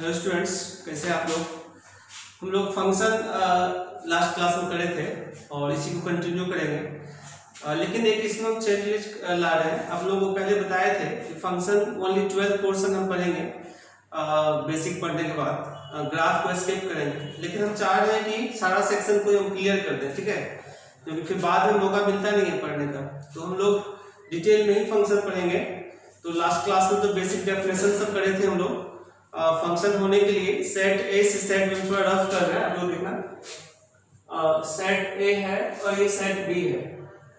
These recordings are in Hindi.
हेलो स्टूडेंट्स, कैसे हैं आप लोग। हम लोग फंक्शन लास्ट क्लास में करे थे और इसी को कंटिन्यू करेंगे, लेकिन एक इसमें हम चेंजेस ला रहे हैं। आप लोगों को पहले बताए थे कि फंक्शन ओनली 12 पोर्शन हम पढ़ेंगे बेसिक पढ़ने के बाद, ग्राफ को स्किप करेंगे, लेकिन हम चाह रहे हैं कि सारा सेक्शन को हम क्लियर कर दें, ठीक है, क्योंकि फिर बाद में मौका मिलता नहीं है पढ़ने का। तो हम लोग डिटेल में ही फंक्शन पढ़ेंगे। तो लास्ट क्लास में तो बेसिक डेफिनेशन सब करे थे हम लोग। फंक्शन होने के लिए सेट ए से सेट बी थोड़ा रफ कर रहे हैं, आप लोग देखना। सेट ए है और ये सेट बी है,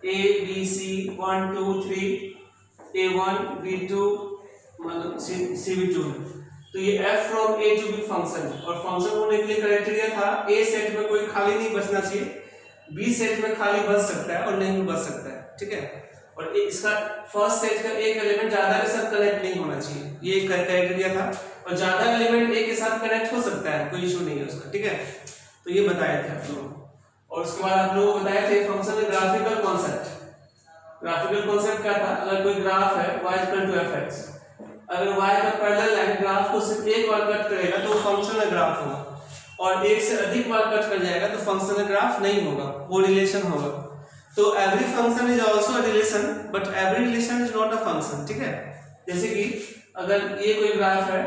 A B C 1 2 3 A1 B2 मतलब C B2 है। तो ये F from A to B function है, और फंक्शन होने के लिए क्राइटेरिया था A सेट में कोई खाली नहीं बचना चाहिए, B सेट में खाली बच सकता है और नहीं भी बच सकता है, ठीक है। और इसका फर्स्ट सेट का एक एलिमेंट ज्यादा के साथ कनेक्ट नहीं होना चाहिए, ये क्राइटेरिया था। और ज्यादा एलिमेंट एक के साथ कनेक्ट हो सकता है, कोई इशू नहीं है उसका, ठीक है। तो ये बताए थे आप लोग। और उसके बाद आप लोगों को बताए थे फंक्शन में ग्राफिकल कॉन्सेप्ट। ग्राफिकल कॉन्सेप्ट क्या था, अगर कोई ग्राफ है y = fx, अगर y का पैरेलल लाइन ग्राफ को सिर्फ एक बार कट करेगा तो फंक्शन का ग्राफ होगा, और एक से अधिक बार कट कर जाएगा तो फंक्शन का ग्राफ नहीं होगा, वो रिलेशन होगा। तो every function is also a relation, but every relation is not a function, ठीक है। जैसे कि अगर ये कोई ग्राफ है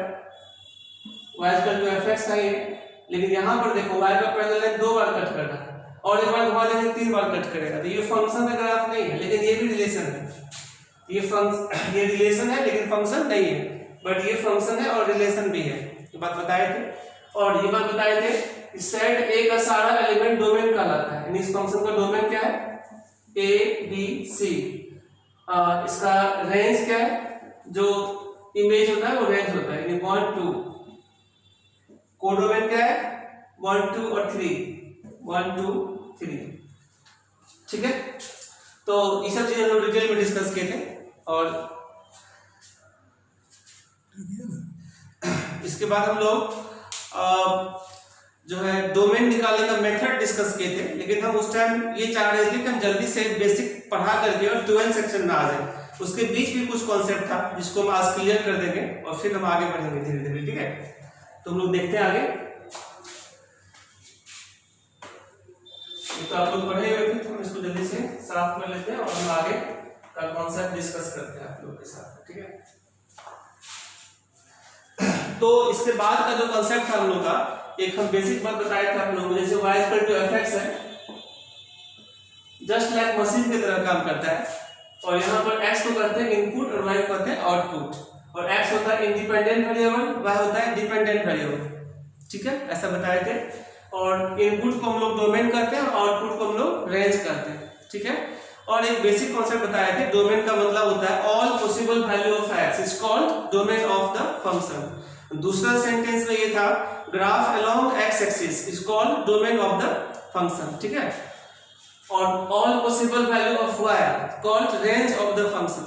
y = fx का, ये लेकिन यहाँ पर देखो y का पैरेलल लाइन 2 बार कट कर रहा है और एक बार घुमा देंगे 3 बार कट करेगा, तो ये फंक्शन का ग्राफ नहीं है, लेकिन ये भी रिलेशन है। ये रिलेशन है लेकिन फंक्शन नहीं है, बट ये फंक्शन है और रिलेशन भी है। ये बात बताए थे। और ये बात बताए थे कि सेट ए का सारा एलिमेंट डोमेन कहलाता है, यानी इस फंक्शन का डोमेन क्या है, A B C। इसका रेंज क्या है, जो इमेज होता है वो रेंज होता है, यानी 1 2। कोडोमेन क्या है, 1 2 और 3, 1 2 3, ठीक है। तो ये सब चीजें हम लोग डिटेल में डिस्कस किए थे। और इसके बाद हम लोग जो है डोमेन निकालने का मेथड डिस्कस किए थे, लेकिन हम उस टाइम ये चाह रहे थे कि हम जल्दी से बेसिक पढ़ा करके और 12 सेक्शन में आ जाए। उसके बीच भी कुछ कॉन्सेप्ट था जिसको हम आज क्लियर कर देंगे और फिर हम आगे बढ़ेंगे धीरे धीरे, ठीक है। तो हम लोग देखते हैं आगे। तो आप लोग पढ़े हुए थे, तो हम इसको जल्दी से साफ कर लेते हैं और हम आगे का कॉन्सेप्ट डिस्कस करते हैं आप लोगों के साथ, ठीक है। तो इसके बाद का जो कॉन्सेप्ट था हम लोग का, एक हम बेसिक बात बताए थे आप लोगों को, जैसे y = fx है, जस्ट लाइक मशीन की तरह काम करता है, और यहाँ पर x को कहते हैं इनपुट और y को कहते हैं आउटपुट। और x होता है इंडिपेंडेंट वेरिएबल, y होता है डिपेंडेंट वेरिएबल, ठीक है, ऐसा बताए थे। और इनपुट को हम लोग डोमेन कहते हैं और आउटपुट को हम लोग रेंज कहते हैं, ठीक है। और एक बेसिक कॉन्सेप्ट बताए थे, डोमेन का मतलब होता है all possible value of x is called domain of the function. दूसरा सेंटेंस में ये था, graph along x axis is called domain of the function, ठीक है। और all possible value of y called range of the function,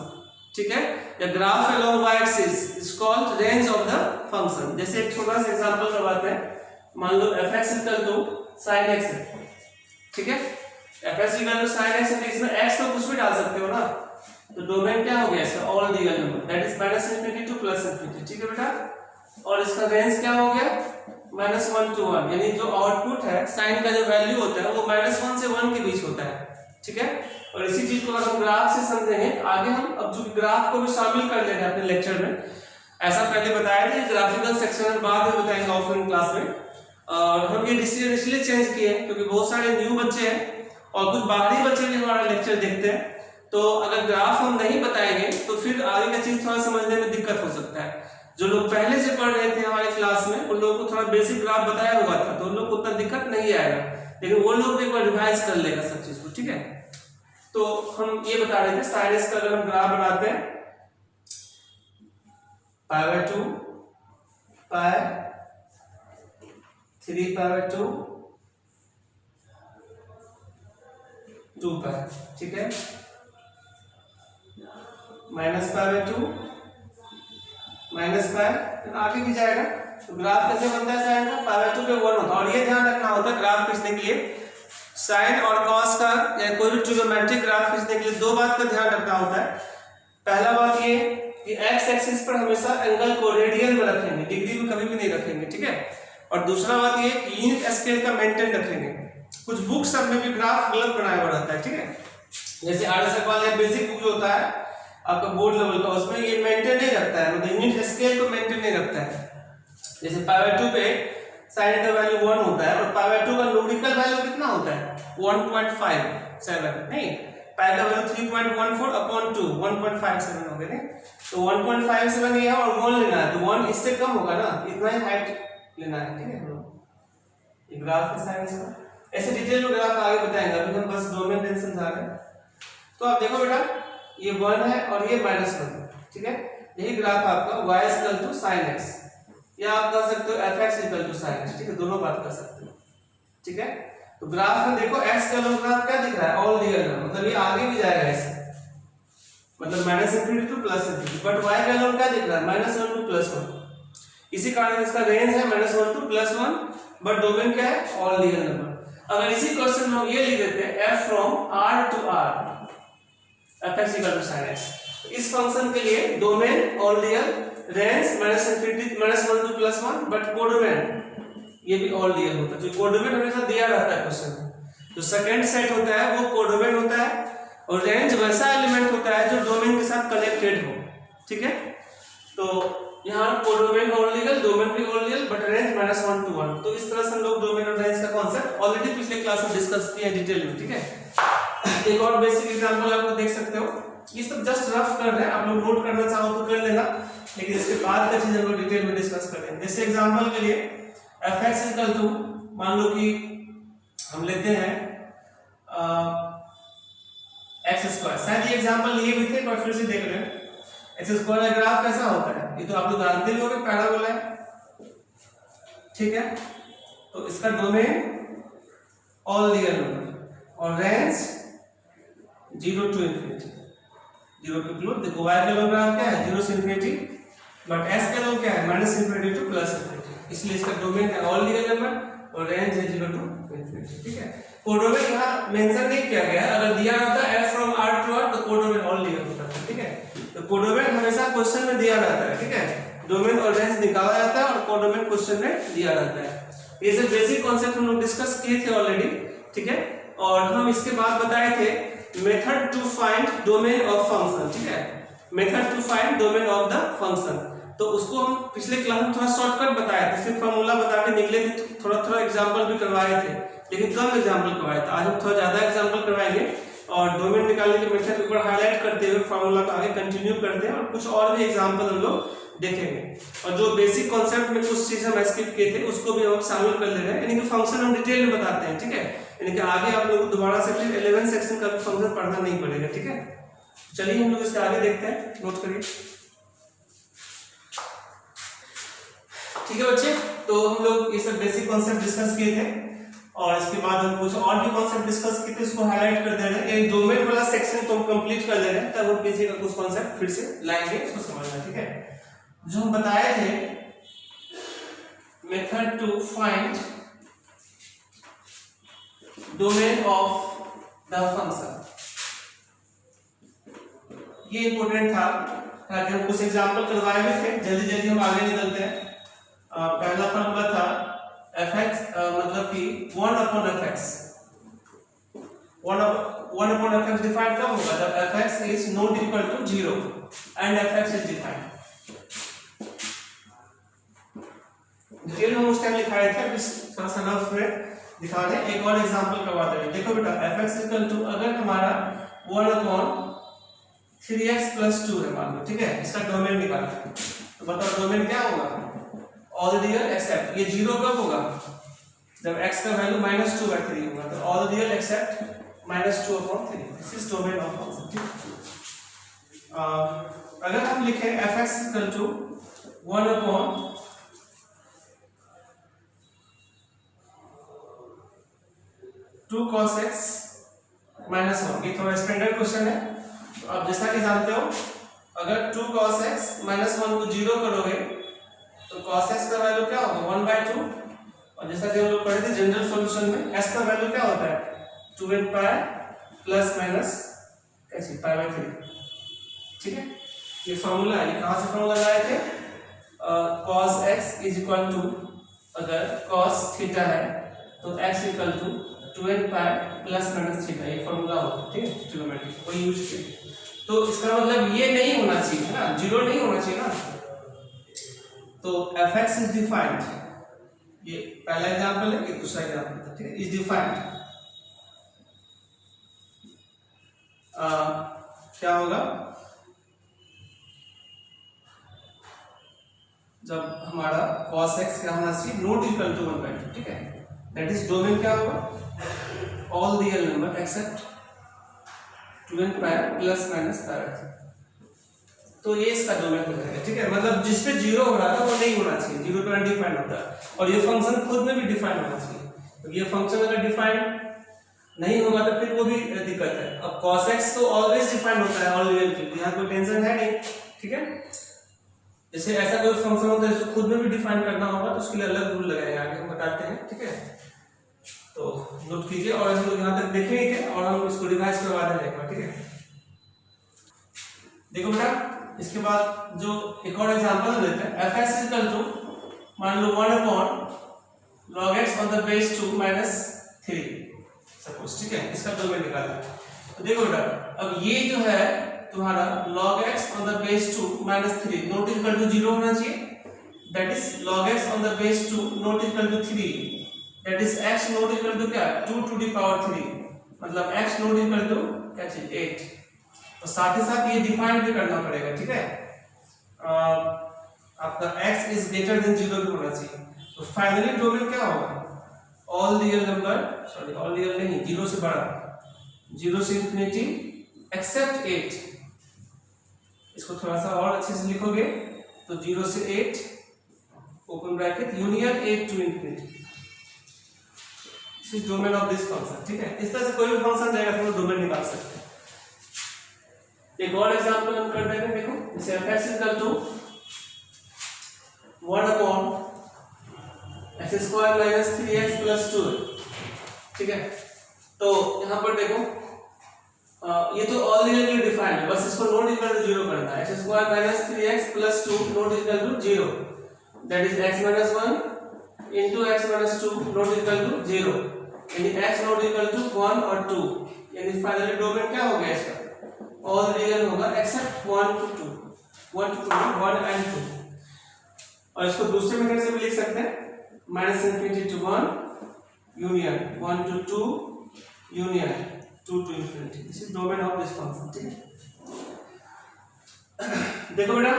ठीक है। या graph along y axis is called range of the function. जैसे एक छोटा सा एग्जांपल करवाते हैं, मान लो fx = sin x है, ठीक है। fx = sin x है, तो इसमें x तो कुछ भी डाल सकते हो ना, तो डोमेन क्या हो गया इसका, all real number, that is -∞ to +∞, ठीक है बेटा। और इसका रेंज क्या हो गया, -1 to 1, यानी जो आउटपुट है साइन का जो वैल्यू होता है वो -1 से 1 के बीच होता है, ठीक है। और इसी चीज को अगर हम ग्राफ से समझेंगे आगे, हम अब जो ग्राफ को भी शामिल कर लेंगे अपने लेक्चर में, ऐसा पहले बताया था। ग्राफिकल सेक्शन में बाद में बताएंगे ऑफलाइन क्लास में। और हम ये डिसीजन इसलिए चेंज किए क्योंकि बहुत सारे न्यू बच्चे हैं और कुछ बाहरी बच्चे भी हमारा लेक्चर देखते हैं, तो अगर ग्राफ हम नहीं बताएंगे तो फिर आगे का चीज थोड़ा समझने में दिक्कत हो सकता है। जो लोग पहले से पढ़ रहे थे हमारे क्लास में, उन लोगों को थोड़ा बेसिक ग्राफ बताया हुआ था, तो उन लोग को उतना दिक्कत नहीं आएगा, लेकिन वो लोग एक बार रिवाइज कर लेगा सब चीज को, ठीक है। तो हम ये बता रहे थे, साइनस का अगर हम ग्राफ बनाते हैं, π/2 π 3π/2 2π, ठीक है, -π/2 -π, आगे भी जाएगा। तो ग्राफ कैसे बनता है साइन का, π/2 पे 1 होता है। और ये ध्यान रखना होता है ग्राफ खींचने के लिए, साइन और कॉस का या कोई भी ट्रिग्नोमेट्रिक ग्राफ खींचने के लिए 2 बात का ध्यान रखना होता है। पहला बात ये कि एक्स एक्सिस पर हमेशा एंगल को रेडियन में रखेंगे, डिग्री में कभी भी नहीं रखेंगे, ठीक है। और दूसरा बात ये कि यूनिट स्केल का मेंटेन रखेंगे। कुछ बुक सब में भी ग्राफ गलत बनाया हुआ रहता है, ठीक है। जैसे आरएस अग्रवाल या बेसिक बुक जो होता है आपका बोर्ड लेवल का, उसमें ये मेंटेन नहीं रखता है, मतलब यूनिट स्केल को मेंटेन नहीं रखता है। जैसे π/2 पे साइन का वैल्यू 1 होता है और π/2 का न्यूमेरिकल वैल्यू कितना होता है 1.57 नहीं, पाई का वैल्यू 3.14/2 1.57 हो गया नहीं, तो 1.57 ये है और 1 लेना है, तो 1 इससे कम होगा ना, इतना ही हाइट लेना है, ठीक है। ये ग्राफ का साइन इसका ऐसे डिटेल में ग्राफ आगे बताएंगे, अभी हम बस डोमेन टेंशन जा रहे हैं। तो आप देखो बेटा ये 1 है और ये -1, ठीक है। यही ग्राफ आपका y sin x या आप कह सकते हो fx sin x, ठीक है, दोनों बात कर सकते हो, ठीक है। तो ग्राफ में देखो x का ग्राफ क्या दिख रहा है ऑल रियल में, मतलब ये आगे भी जाएगा ऐसे, मतलब -∞ to +∞, बट y का लोग क्या दिख रहा है -1 to +1, इसी कारण इसका रेंज है -1 to +1, बट डोमेन क्या है ऑल रियल नंबर। अगर इसी क्वेश्चन में ये लिख देते हैं f from r to r fx sin x, इस फंक्शन के लिए domain all real, range -1 to +1, but codomain ये भी ऑल रियल होता है। जो कोडोमेन हमेशा दिया रहता है क्वेश्चन में, जो सेकंड सेट होता है वो कोडोमेन होता है, और रेंज वैसा एलिमेंट होता है जो डोमेन के साथ कनेक्टेड हो, ठीक है। तो यहाँ कोडोमेन ऑल रियल, डोमेन भी all real, but range -1 to 1। तो इस तरह से हम लोग डोमेन और रेंज का कॉन्सेप्ट ऑलरेडी पिछले क्लास में डिस्कस किया डिटेल में, ठीक है। एक और बेसिक एग्जांपल आप लोग देख सकते हो, ये सब जस्ट रफ कर रहे हैं, आप लोग नोट करना चाहो तो कर लेना, लेकिन इसके बाद का चीज हम लोग डिटेल में डिस्कस करेंगे। जैसे एग्जांपल के लिए fx = मान लो कि हम लेते हैं x², शायद ये एग्जांपल लिए भी थे पर फिर से देख रहे हैं। x² का ग्राफ कैसा होता है, ये तो आप लोग जानते ही होंगे, पैराबोला है, ठीक है। तो इसका डोमेन ऑल रियल नंबर और रेंज 0 to ∞, 0 के क्लोज। देखो y का ग्राफ क्या है 0 से ∞, बट s का क्या है -∞ to +∞, इसलिए इसका डोमेन है ऑल रियल नंबर और रेंज है 0 to ∞, ठीक है। कोडोमेन यहाँ मेंशन नहीं किया गया है, अगर दिया रहता है f from r to r तो कोडोमेन ऑल रियल होता है, ठीक है। तो कोडोमेन हमेशा क्वेश्चन में दिया रहता है, ठीक है, डोमेन और रेंज निकाला जाता है और कोडोमेन क्वेश्चन में दिया रहता है। ये सब बेसिक कॉन्सेप्ट हम लोग डिस्कस किए थे ऑलरेडी, ठीक है। और हम इसके बाद बताए थे method to find domain of function, ठीक है, method to find domain of the function. तो उसको हम पिछले क्लास में थोड़ा शॉर्टकट बताए थे, सिर्फ फार्मूला बता के निकले थे, थोड़ा एग्जांपल भी करवाए थे, लेकिन कम एग्जांपल करवाए थे। आज हम थोड़ा ज्यादा एग्जांपल करवाएंगे और डोमेन निकालने के मेथड के ऊपर हाईलाइट करते हुए फार्मूला को आगे कंटिन्यू करते हैं और कुछ और भी एग्जांपल हम लोग देखेंगे। और जो बेसिक कॉन्सेप्ट में कुछ चीज हम स्किप किए थे उसको भी हम शामिल कर ले रहे हैं, यानी कि फंक्शन हम डिटेल में बताते हैं, ठीक है। यानी कि आगे आप लोग दोबारा से फिर 11 सेक्शन का फंक्शन पढ़ना नहीं पड़ेगा, ठीक है। चलिए हम लोग इसके आगे देखते हैं, नोट करिए, ठीक है बच्चे। तो हम लोग ये सब बेसिक कॉन्सेप्ट डिस्कस किए थे और इसके बाद हम कुछ और भी कॉन्सेप्ट डिस्कस किए थे, उसको हाईलाइट कर दे रहे हैं। ये डोमेन वाला सेक्शन तो हम कंप्लीट कर ले रहे हैं, तब हम पीछे का कुछ कॉन्सेप्ट फिर से लाएंगे, उसको समझना, ठीक है। जो हम बताए थे method to find domain of the function, ये इंपॉर्टेंट था, ताकि हम कुछ एग्जांपल करवाए भी थे। जल्दी हम आगे निकलते हैं। पहला फॉर्मूला था fx मतलब कि 1/fx, 1/fx डिफाइन कब होगा जब fx is not equal to 0 and fx is defined. Detail में उस टाइम लिखाए थे, अभी थोड़ा सा रफ में दिखा दें, एक और एग्जांपल करवा देंगे। देखो बेटा fx इक्वल टू अगर हमारा 1/3x + 2 है मान लो, ठीक है, इसका डोमेन निकालना है, तो बताओ डोमेन क्या होगा ऑल रियल एक्सेप्ट, ये 0 कब होगा जब x का वैल्यू -2/3 होगा, तो all real except -2/3, this is domain of function. अगर हम लिखें fx equal to 1/2 cos x - 1, ये थोड़ा स्टैंडर्ड क्वेश्चन है। तो आप जैसा कि जानते हो अगर 2 cos x - 1 को 0 करोगे तो cos x का वैल्यू क्या होगा 1/2, और जैसा कि हम लोग पढ़े थे जनरल सॉल्यूशन में s का वैल्यू क्या होता है 2n π ± कैसे π/3, ठीक है। ये फॉर्मूला है, ये कहाँ से फॉर्मूला लाए थे? cos x is equal to, अगर cos थीटा है तो x equal to 2n pi plus minus theta, ये फॉर्मूला होगा, ठीक है, ट्रिग्नोमेट्री कोई यूज किया। तो इसका मतलब ये नहीं होना चाहिए ना, जीरो नहीं होना चाहिए ना। तो fx इज डिफाइंड, ये पहला एग्जांपल है, ये दूसरा एग्जांपल है, ठीक है, इज डिफाइंड। क्या होगा जब हमारा cos x क्या होना चाहिए, नॉट इक्वल टू 1/2, ठीक है, दैट इज डोमेन क्या होगा, all real number except 2n pi plus minus pi. तो ये इसका डोमेन हो जाएगा, ठीक है, मतलब जिस पे जीरो हो रहा था वो नहीं होना चाहिए, जीरो तो अनडिफाइंड होता है, और ये फंक्शन खुद में भी डिफाइंड होना चाहिए। तो ये फंक्शन अगर डिफाइंड नहीं होगा तो फिर वो भी दिक्कत है। अब cos x तो ऑलवेज डिफाइंड होता है ऑल रियल के लिए, यहाँ कोई टेंशन है नहीं, ठीक है। जैसे ऐसा कोई फंक्शन होता है जिसको खुद में भी डिफाइन करना होगा तो उसके लिए अलग रूल लगाएंगे, आगे हम बताते हैं, ठीक है। तो नोट कीजिए, और हम लोग यहाँ तक देखेंगे और हम इसको रिवाइज करवा देंगे एक बार, ठीक है। देखो बेटा, इसके बाद जो एक और एग्जांपल लेते हैं, fx इक्वल टू मान लो 1 log x on the base 2 minus 3 suppose, ठीक है, इसका डोमेन निकालना है। तो देखो बेटा, अब ये जो है तुम्हारा log x on the base 2 minus 3 not equal to 0 होना चाहिए, that is log x on the base 2 not equal to 3, that is x not equal to क्या, 2 टू द पावर 3, मतलब x नॉट इक्वल टू क्या चीज 8। तो साथ ही साथ ये डिफाइन भी करना पड़ेगा, ठीक है, आपका x इज ग्रेटर देन 0 भी होना चाहिए। तो फाइनली डोमेन क्या होगा, all real number, sorry all real नहीं, 0 से बड़ा, 0 से इंफिनिटी एक्सेप्ट 8। इसको थोड़ा सा और अच्छे से लिखोगे तो 0 से 8 open bracket union 8 to infinity, this is domain of this function, ठीक है। इस तरह से कोई भी फंक्शन जाएगा तो डोमेन निकाल सकते हैं। एक और एग्जांपल हम कर देंगे, देखो, जैसे f(x) equal to 1 upon x square minus 3x plus 2, ठीक है। तो यहाँ पर देखो, ये तो ऑल रियल में डिफाइंड है, बस इसको नॉट इक्वल टू 0 करना है। x square minus 3x plus 2 not equal to 0, that is x minus 1 into x minus 2 not equal to 0, यानी x नॉट इक्वल टू 1 और 2, यानी फाइनली डोमेन क्या हो गया इसका, ऑल रियल होगा एक्सेप्ट 1 to 2, 1 and 2। और इसको दूसरे मेथड से भी लिख सकते हैं, minus infinity to 1 union 1 to 2 union 2 to infinity, this is domain of this function, ठीक है। देखो बेटा,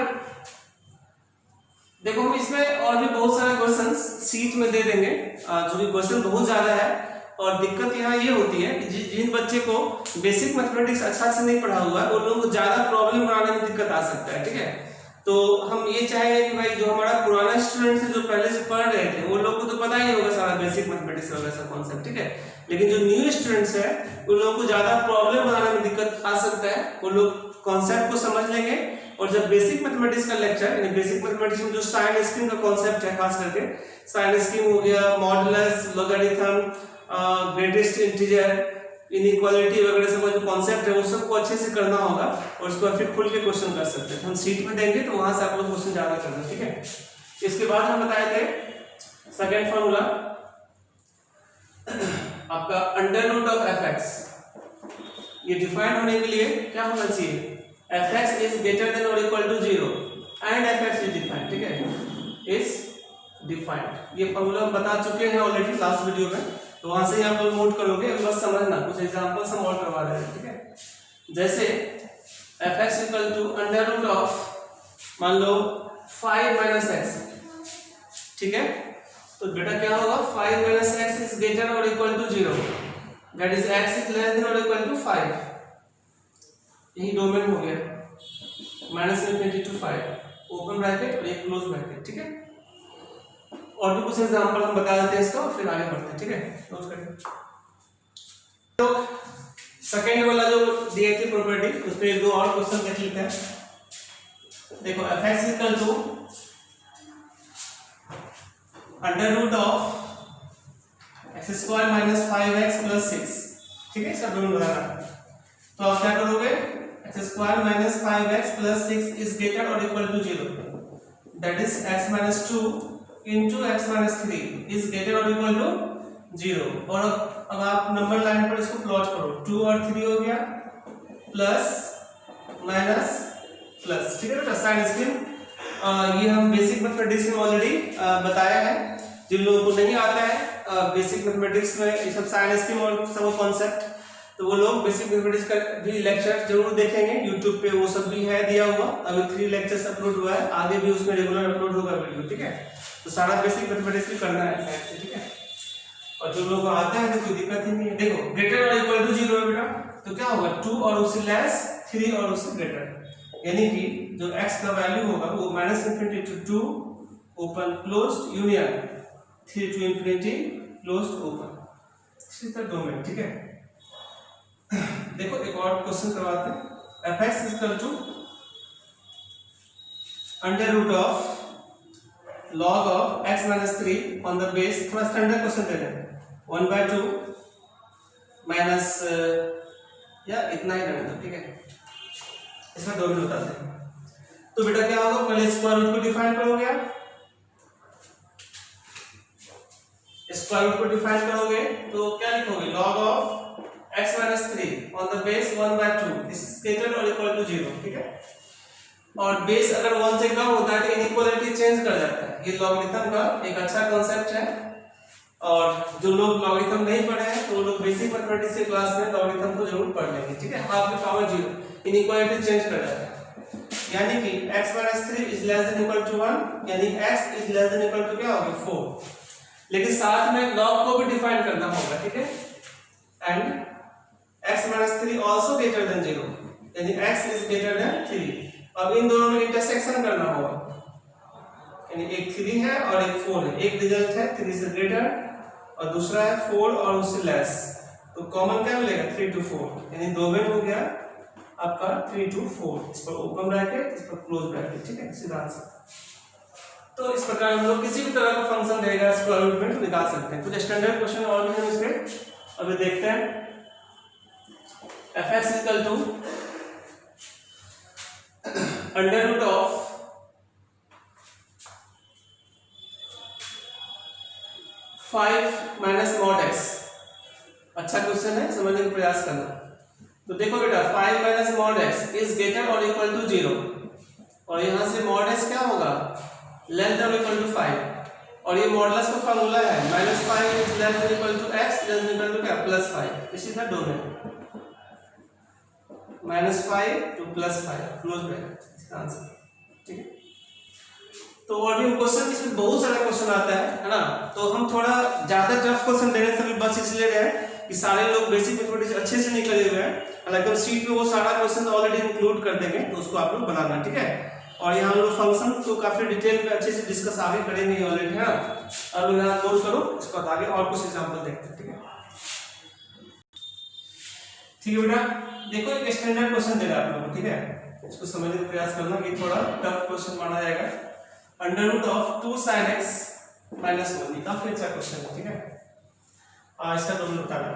देखो हम इसमें और भी बहुत सारे क्वेश्चंस सीट में दे देंगे, जो कि क्वेश्चन बहुत ज्यादा है, और दिक्कत यहाँ ये होती है कि जिन बच्चे को बेसिक मैथमेटिक्स अच्छा से नहीं पढ़ा हुआ है, उन लोगों को ज्यादा प्रॉब्लम बनाने में दिक्कत आ सकता है, ठीक है। तो हम ये चाहेंगे कि भाई जो हमारा पुराना स्टूडेंट है जो पहले से पढ़ रहे थे, वो लोग को तो पता ही होगा सारा बेसिक मैथमेटिक्स वगैरह सब कॉन्सेप्ट, ठीक है। लेकिन जो न्यू स्टूडेंट्स है उन लोगों को ज्यादा प्रॉब्लम बनाने में दिक्कत आ सकता है, वो लोग कॉन्सेप्ट को समझ लेंगे, और जब बेसिक मैथमेटिक्स का लेक्चर, यानी बेसिक मैथमेटिक्स में जो साइन स्कीम का कॉन्सेप्ट है, खास करके साइन स्कीम हो गया, modulus, logarithm, greatest integer, inequality वगैरह सब जो कॉन्सेप्ट है वो सबको अच्छे से करना होगा, और उसको फिर खुल के क्वेश्चन कर सकते हैं। हम सीट में देंगे तो वहां से आप लोग क्वेश्चन ज्यादा करना, ठीक है। इसके बाद हम बताए थे सेकंड फॉर्मूला आपका अंडर रूट ऑफ fx, ये डिफाइन होने के लिए क्या होना चाहिए, fx इज ग्रेटर देन और equal to 0 and fx is defined, ठीक है, इज डिफाइंड। ये फॉर्मूला हम बता चुके हैं ऑलरेडी लास्ट वीडियो में, तो वहां से आप लोग नोट करोगे, बस समझना, कुछ एग्जांपल्स हम और करवा रहे हैं, ठीक है। जैसे fx equal to under root of मान लो 5 माइनस x, ठीक है। तो बेटा क्या होगा, 5 माइनस x इज ग्रेटर और equal to 0, that is x is less than और इक्वल टू 5, यही डोमेन हो गया, minus infinity to 5 open bracket और एक क्लोज ब्रैकेट, ठीक है। और भी कुछ एग्जांपल हम बता देते हैं इसका, और फिर आगे बढ़ते हैं, ठीक है, नोट करिए। तो सेकंड वाला जो दिए थे प्रॉपर्टी, उस पे एक दो और क्वेश्चन देख लेते हैं। देखो fx equal to under root of x square minus 5x plus 6, ठीक है, इसका डोमेन बताना। तो आप क्या करोगे, x square minus 5x plus 6 is greater और equal to 0, that is x minus 2 into x minus 3 is greater और इक्वल टू 0। और अब आप नंबर लाइन पर इसको प्लॉट करो, 2 और 3 हो गया, प्लस माइनस प्लस, ठीक है बेटा। साइन स्क्रीन ये हम बेसिक मैथमेटिक्स में ऑलरेडी बताया है। जिन लोगों को नहीं आता है बेसिक मैथमेटिक्स में ये सब साइन स्कीम और सब कॉन्सेप्ट, तो वो लोग बेसिक मैथमेटिक्स का भी लेक्चर जरूर देखेंगे यूट्यूब पे, वो सब भी है दिया हुआ। अभी 3 लेक्चर्स अपलोड हुआ है, आगे भी उसमें रेगुलर अपलोड होगा वीडियो, ठीक है। तो सारा बेसिक मैथमेटिक्स भी करना है, ठीक है। और जो लोगों को आता है तो कोई दिक्कत ही नहीं है। देखो ग्रेटर और इक्वल टू 0 है बेटा, तो क्या होगा 2 और उससे लेस, 3 और उससे ग्रेटर, यानी कि जो x का वैल्यू होगा वो minus infinity to 2 open closed union 3 to infinity closed open, इसी तरह डोमेन, ठीक है। देखो एक और क्वेश्चन करवाते हैं। fx is equal to under root of log of x minus 3 on the base, थोड़ा स्टैंडर्ड क्वेश्चन दे रहे हैं, 1/2 माइनस या इतना ही रहने दो, ठीक है। इसका डोमेन बताते हैं। तो बेटा क्या होगा, पहले स्क्वायर रूट को डिफाइन करोगे आप, स्क्वायर रूट को डिफाइन करोगे तो क्या लिखोगे, log of x minus 3 on the base 1/2 this is greater और इक्वल टू 0, ठीक है। और बेस अगर 1 से कम होता है तो इनइक्वालिटी चेंज कर जाता है। ये लॉगरिथम का एक अच्छा कांसेप्ट है, और जो लोग लॉगरिथम नहीं पढ़े हैं तो वो लोग बेसिक मैथमेटिक्स के क्लास में लॉगरिथम को जरूर पढ़ लेंगे, ठीक है। हाफ की पावर 0 इनइक्वालिटी चेंज कर जाता है, यानी कि x minus 3 is less than equal to 1, यानी x is less than equal to क्या होगा 4, लेकिन साथ में log को भी डिफाइन करना होगा, ठीक है। And x minus 3 also greater than 0, यानी x इज ग्रेटर देन 3। अब इन दोनों में इंटरसेक्शन करना होगा, यानी एक 3 है और एक 4 है, एक रिजल्ट है 3 से ग्रेटर और दूसरा है 4 और उससे लेस, तो कॉमन क्या मिलेगा 3 to 4, यानी डोमेन हो गया आपका 3 to 4, इस पर ओपन ब्रैकेट, इस पर क्लोज ब्रैकेट, ठीक है, सीधा आंसर। तो इस प्रकार हम लोग किसी भी तरह का फंक्शन रहेगा स्क्वायर रूट में तो निकाल सकते हैं। कुछ स्टैंडर्ड क्वेश्चन और भी हैं इसके, अभी देखते हैं। fx equal to under root of five minus mod x, अच्छा क्वेश्चन है, समझने का प्रयास करना। तो देखो बेटा 5 minus mod x is greater और इक्वल टू 0, और यहां से मॉड x क्या होगा लेस देन और इक्वल टू 5, और ये मॉडुलस का फार्मूला है -5 is less than equal to x less than equal to क्या +5, इसी तरह domain -5 to +5 close bracket answer, ठीक है। तो और भी क्वेश्चन इसमें बहुत सारा क्वेश्चन आता है ना, तो हम थोड़ा ज्यादा टफ क्वेश्चन दे रहे हैं, बस इसलिए रहे कि सारे लोग बेसिक मैथमेटिक्स अच्छे से नहीं करे हुए हैं, हालांकि सीट पे वो सारा क्वेश्चन ऑलरेडी इंक्लूड कर देंगे, तो उसको आप लोग बनाना, ठीक है। और यहाँ हम लोग फंक्शन को काफी डिटेल में अच्छे से डिस्कस आगे करेंगे ऑलरेडी, है ना। अब यहाँ नोट करो, इसके बाद आगे और कुछ एग्जांपल देखते हैं, ठीक है। ठीक है बेटा, देखो एक स्टैंडर्ड क्वेश्चन दे रहा है आप लोगों को, ठीक है, इसको समझने का प्रयास करना, ये थोड़ा टफ क्वेश्चन माना जाएगा। Under root of 2 sin x minus 1, ये काफी अच्छा क्वेश्चन है, ठीक है। इसका डोमेन बताना,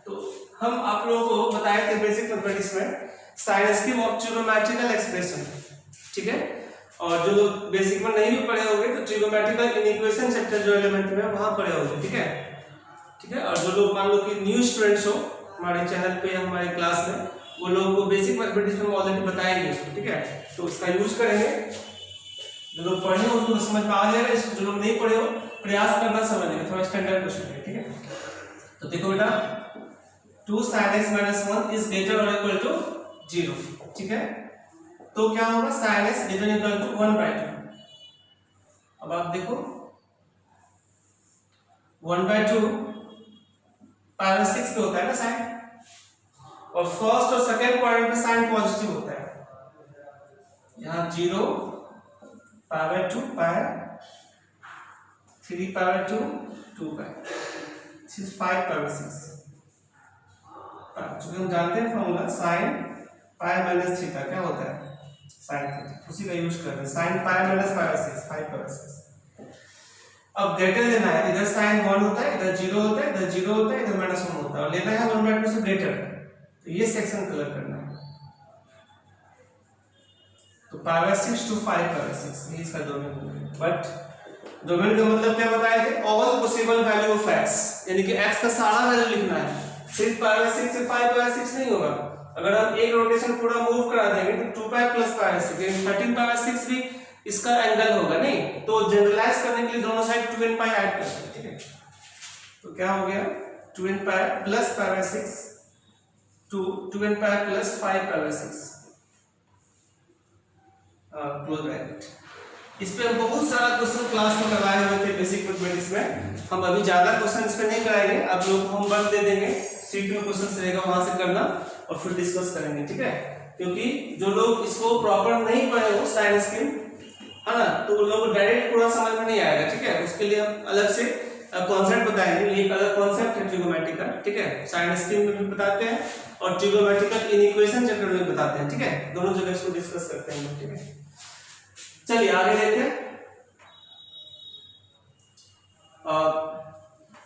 तो हम आप लोगों को बताए थे बेसिक मैथमेटिक्स में sign scheme of trigonometrical expression, ठीक है। और जो लोग बेसिक में नहीं भी पढ़े होंगे तो ट्रिगोनोमेट्रिकल इक्वेशन चैप्टर जो एलिमेंट में वहां पढ़े होंगे, ठीक है, ठीक है। और जो लोग मान लो कि न्यू स्टूडेंट्स हो हमारे चैनल पे या हमारे क्लास में, वो लोगों को बेसिक मैथमेटिक्स में ऑलरेडी बताएंगे इसको, ठीक है, तो उसका यूज करेंगे। जो लोग पढ़े हो उनको समझ में आ जाएगा, जो लोग नहीं पढ़े हो प्रयास करना समझने का, थोड़ा स्टैंडर्ड क्वेश्चन है, ठीक है। तो देखो बेटा 2 sin x minus 1 is greater or equal to 0, ठीक है। तो क्या होगा sin x greater or equal to 1/2। अब आप देखो 1/2 पावर 6 पे होता है ना साइन, और फर्स्ट और सेकंड क्वाड्रेंट में साइन पॉजिटिव होता है, यहाँ 0 power 2 power 3 power 2 2 power 6 5 power 6, जो हम जानते हैं formula sin pi minus theta क्या होता है sin थीटा, उसी का यूज कर रहे हैं, sin pi minus power 6 5 power 6। अब ग्रेटर लेना है, इधर sin 1 होता है, इधर 0 होता है, इधर 0 होता है, इधर -1 होता है, और लेना है 1/2 से ग्रेटर, तो ये सेक्शन कलर करना है, π/6 to 5/6 ये इसका डोमेन हो गया। बट डोमेन का मतलब क्या बताए थे? All possible value of x, यानी कि x का सारा वैल्यू लिखना है, सिर्फ π/6 से 5/6 नहीं होगा। अगर हम एक रोटेशन पूरा मूव करा देंगे तो 2π + π/6 यानी 13π/6 भी इसका एंगल होगा नहीं, तो जनरलाइज करने के लिए दोनों साइड 2nπ ऐड करते हैं, ठीक है। तो क्या हो गया 2nπ + π/6 to 2nπ + 5π/6 close bracket. इस पे हम बहुत सारा क्वेश्चन क्लास में करवाए हुए थे बेसिक मैथमेटिक्स में, हम अभी ज्यादा क्वेश्चन इस पे नहीं कराएंगे, आप लोग होमवर्क दे देंगे, शीट में क्वेश्चन रहेगा वहां से करना और फिर डिस्कस करेंगे, ठीक है। क्योंकि जो लोग इसको प्रॉपर नहीं पढ़े हो साइन स्कीम, है ना, तो उन लोगों को डायरेक्ट पूरा समझ में नहीं आएगा, ठीक है। उसके लिए हम अलग से कॉन्सेप्ट बताएंगे, ये एक अलग कॉन्सेप्ट है ट्रिगोनोमेट्री का, ठीक है। साइन स्कीम में भी बताते हैं और ट्रिगोनोमेट्रिकल इनइक्वेशन चैप्टर में बताते हैं, ठीक है। दोनों जगह इसको डिस्कस करते हैं, ठीक है। चलिए आगे देखते हैं,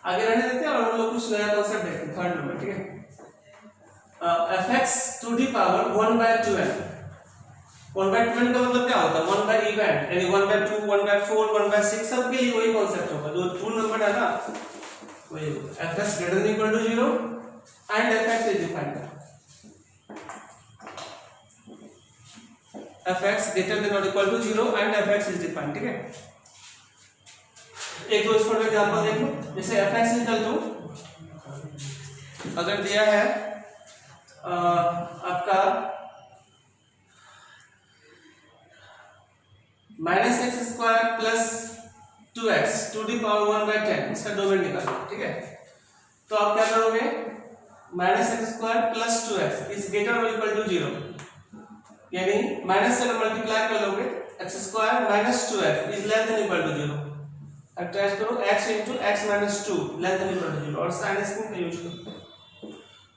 आगे रहने देते हैं और हम लोग कुछ नया कॉन्सेप्ट देखते हैं। थर्ड नंबर, ठीक है। fx to the power 1/2n, 1/2n का मतलब क्या होता है? 1 इवेंट, यानी 1/2, 1/4, 1/6 सब के लिए वही कॉन्सेप्ट होगा, जो 2 नंबर है ना वही होगा। fx greater than equal to 0 and fx is defined, fx greater than or equal to 0 and fx is defined, ठीक है। एक दो इस पर एग्जांपल देख लो, जैसे fx इक्वल टू अगर दिया है आपका -x² + 2x to the power 1/10, इसका डोमेन निकालो, ठीक है। तो आप क्या करोगे? -x² + 2x इज ग्रेटर और इक्वल टू 0, यानी माइनस से मल्टीप्लाई कर लोगे x² - 2x is less than equal to 0, attach करो x * x - 2 less than equal to 0 और साइन स्क्वायर का यूज करो।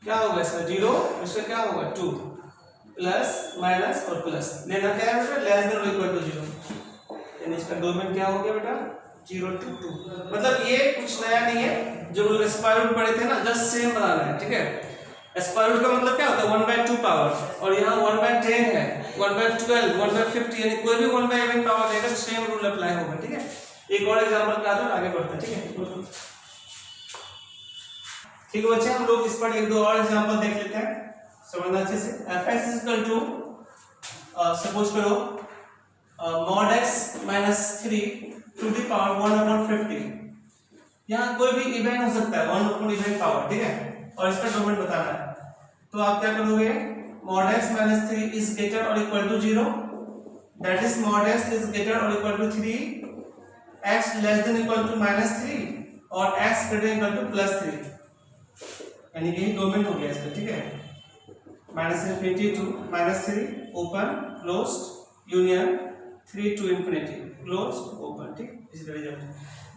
क्या होगा इसका 0, इसका क्या होगा 2 प्लस माइनस और प्लस, लेना क्या है बेटा? लेस देन और इक्वल टू 0, यानी इसका डोमेन क्या हो गया बेटा? 0 to 2। मतलब ये कुछ नया नहीं है, जो लोग स्क्वायर रूट पढ़े थे ना, जस्ट सेम बनाना है, ठीक है। स्क्वायर रूट का मतलब क्या होता है? 1/2 पावर, और यहाँ 1/10 है, 1/12, 1/50, यानी कोई भी 1/n पावर देगा तो सेम रूल अप्लाई होगा, ठीक है। एक और एग्जांपल का दो, आगे बढ़ते हैं, ठीक है। ठीक है बच्चे, हम लोग इस पर एक दो और एग्जांपल देख लेते हैं, समझना अच्छे से। fx इक्वल टू सपोज करो mod x - 3 to the power 1/50, यहाँ कोई भी इवेंट हो सकता है 1 इवेंट पावर, ठीक है, और इसका डोमेन बताना है। तो आप क्या करोगे? mod x - 3 is greater or equal to 0, that is mod x is greater or equal to 3, x less than equal to -3 और x greater than equal to +3, यानी कि डोमेन हो गया इसका, ठीक है। -∞ to -3 open closed union 3 to ∞ closed open, ठीक। इसी तरह जाते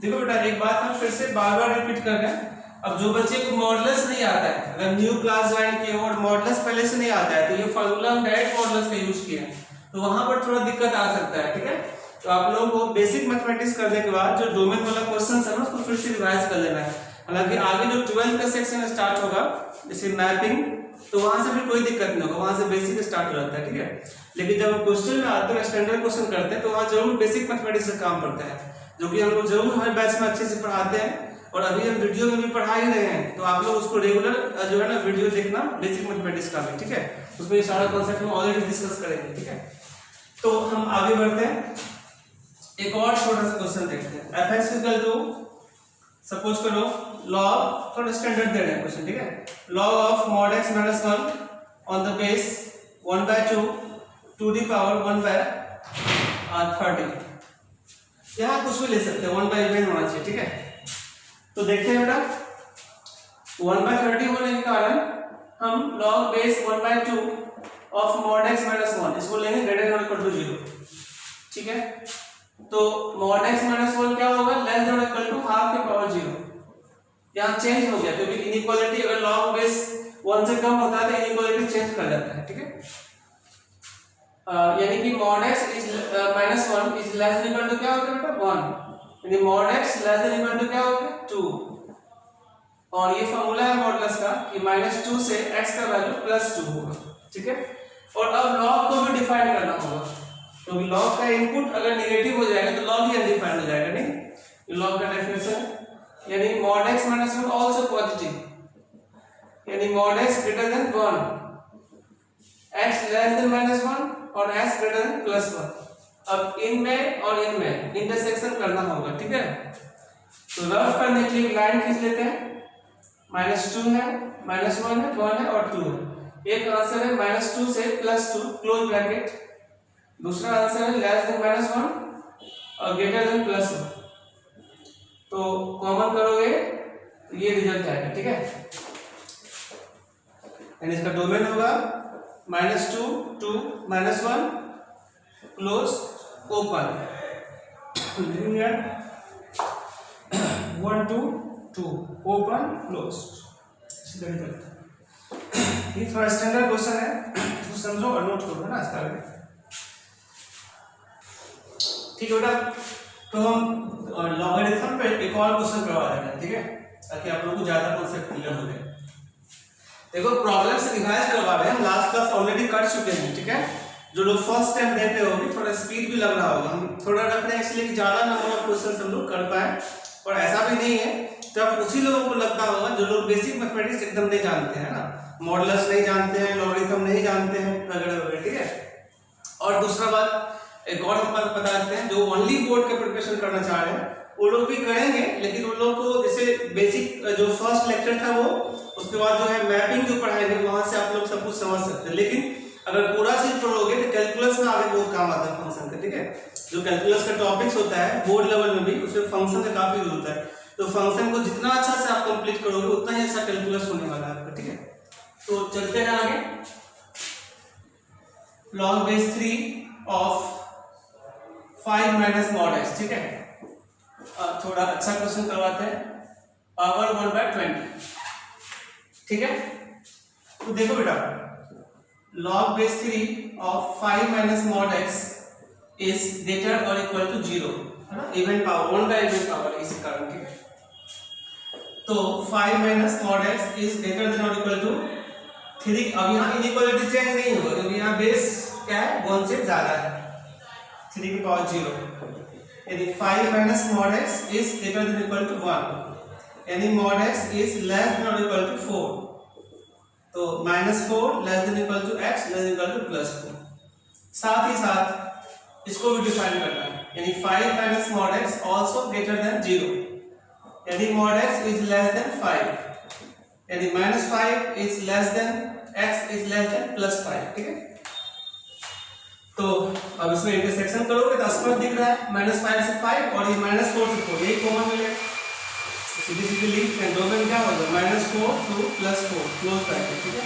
देखो बेटा, एक बात हम फिर से बार-बार रिपीट कर रहे हैं। अब जो बच्चे को मॉडुलस नहीं आता है, अगर न्यू क्लास ज्वाइन किए हो और मॉडुलस पहले से नहीं आता है, तो ये फार्मूला हम डायरेक्ट मॉडुलस का यूज किए हैं, तो वहां पर थोड़ा दिक्कत आ सकता है, ठीक है। तो आप लोगों को बेसिक मैथमेटिक्स करने के बाद जो डोमेन वाला क्वेश्चन है ना, उसको फिर से रिवाइज कर लेना है। हालांकि आगे जो 12th का सेक्शन स्टार्ट होगा, जैसे मैपिंग, तो वहां से भी कोई दिक्कत नहीं होगा, वहां से बेसिक स्टार्ट हो जाता है, ठीक है। लेकिन जब हम क्वेश्चन में आते हैं, स्टैंडर्ड क्वेश्चन करते हैं, तो वहां जरूर बेसिक मैथमेटिक्स का काम पड़ता है, जो कि हम लोग जरूर हर बैच में अच्छे से पढ़ाते हैं, और अभी हम वीडियो में भी पढ़ा ही रहे हैं। तो आप लोग उसको रेगुलर जो है ना वीडियो देखना बेसिक मैथमेटिक्स का भी, ठीक है। उसमें ये सारा कॉन्सेप्ट हम ऑलरेडी डिस्कस करेंगे, ठीक है। तो हम आगे बढ़ते हैं, एक और छोटा सा क्वेश्चन देखते हैं। fx इक्वल टू सपोज करो लॉग, थोड़ा स्टैंडर्ड दे रहे हैं क्वेश्चन, ठीक है। Log of mod x - 1 on the base 1/2 to the power 1/30, यहाँ कुछ भी ले सकते हैं, 1/n होना चाहिए, ठीक है। तो देखते हैं बेटा, 1/30 होने के कारण हम log base 1/2 of mod x - 1 इसको लेंगे ग्रेटर देन और इक्वल टू 0, ठीक है। तो mod x - 1 क्या होगा? लेस देन और इक्वल टू हाफ के पावर 0, यहाँ चेंज हो गया, क्योंकि इनइक्वालिटी अगर log बेस 1 से कम होता है तो इनइक्वालिटी चेंज कर जाता है, ठीक है। यानी कि mod x is -1 is less than equal to क्या होगा बेटा? 1, यानी mod x less than equal to क्या होगा? 2, और ये फार्मूला है मॉडुलस का कि -2 से x का वैल्यू +2 होगा, ठीक है। और अब log को भी डिफाइन करना होगा, क्योंकि लॉग का इनपुट अगर नेगेटिव हो जाएगा तो लॉग ही अनडिफाइंड हो जाएगा, नहीं? ये लॉग का डेफिनेशन, यानी mod x minus 1 also positive, यानी mod x greater than 1, x less than minus 1 और x greater than plus 1। अब इनमें और इनमें इंटरसेक्शन करना होगा, ठीक है? तो रफ करने के लिए लाइन खींच लेते हैं। -2 है, -1 है, 1 है और 2 है। एक आंसर है -2 से +2 क्लोज ब्रैकेट, दूसरा आंसर है लेस देन -1 और ग्रेटर देन +1। तो कॉमन करोगे तो ये रिजल्ट आएगा, ठीक है? यानी इसका डोमेन होगा -2 to -1 close open, linear 1 to 2 open close. ये थोड़ा स्टैंडर्ड क्वेश्चन है, इसको समझो और नोट करो ना इसका आगे, ठीक है बेटा? तो हम लॉगरिथम पे एक और क्वेश्चन करवा रहे हैं, ठीक है? ताकि आप लोगों को ज्यादा कांसेप्ट क्लियर हो जाए। देखो प्रॉब्लम से रिवाइज करवा रहे हैं, हम लास्ट क्लास ऑलरेडी कर चुके हैं, ठीक है? जो लोग फर्स्ट टाइम देख रहे होंगे थोड़ा स्पीड भी लग रहा होगा, हम थोड़ा रख रहे हैं इसलिए कि ज्यादा नंबर ऑफ क्वेश्चन हम लोग कर पाए, और ऐसा भी नहीं है तो आप उसी लोगों को लगता होगा जो लोग बेसिक मैथमेटिक्स एकदम नहीं जानते हैं ना, मॉडुलस नहीं जानते हैं, लॉगरिथम नहीं जानते हैं वगैरह वगैरह, ठीक है? और दूसरा बात एक और हम बता देते हैं, जो ओनली बोर्ड का प्रिपरेशन करना चाह रहे हैं वो लोग भी करेंगे, लेकिन उन लोगों को जैसे बेसिक जो फर्स्ट लेक्चर था वो, उसके बाद जो है मैपिंग जो पढ़ाएंगे वहां से आप लोग सब कुछ समझ सकते हैं। लेकिन अगर पूरा चीज पढ़ोगे तो कैलकुलस में आगे बहुत काम आता है फंक्शन का, ठीक है? जो कैलकुलस का टॉपिक्स होता है बोर्ड लेवल में भी, उसमें फंक्शन का काफी यूज होता है। तो फंक्शन को जितना अच्छा से आप कंप्लीट करोगे उतना ही अच्छा कैलकुलस होने वाला है आपका, ठीक है? तो चलते हैं आगे। log base 3 of 5 minus mod x, ठीक है? थोड़ा अच्छा क्वेश्चन करवाते हैं, पावर 1/20, ठीक है? तो देखो बेटा, log base 3 of 5 minus mod x is greater or equal to 0, है ना? इवन पावर 1 का इवन पावर, इसी कारण, ठीक है? तो 5 minus mod x is greater than or equal to 3। अब यहाँ इनइक्वालिटी चेंज नहीं होगा क्योंकि यहाँ बेस क्या है, 1 से ज्यादा है, 3 की पावर 0। यदि 5 minus mod x is greater than or equal to 1, यानी mod x is less than or equal to 4, तो -4 less than or equal to x less than or equal to +4। साथ ही साथ इसको भी डिफाइन करना है, यानी 5 minus mod x also greater than 0, यदि mod x is less than 5, यदि -5 is less than x is less than +5, ठीक है? तो अब इसमें इंटरसेक्शन करोगे तो स्क्वायर दिख रहा है, -5 से 5 और ये -4 से 4, यही कॉमन मिलेगा, सीधी सीधी लिंक है। डोमेन क्या होगा, -4 to +4 क्लोज ब्रैकेट, ठीक है?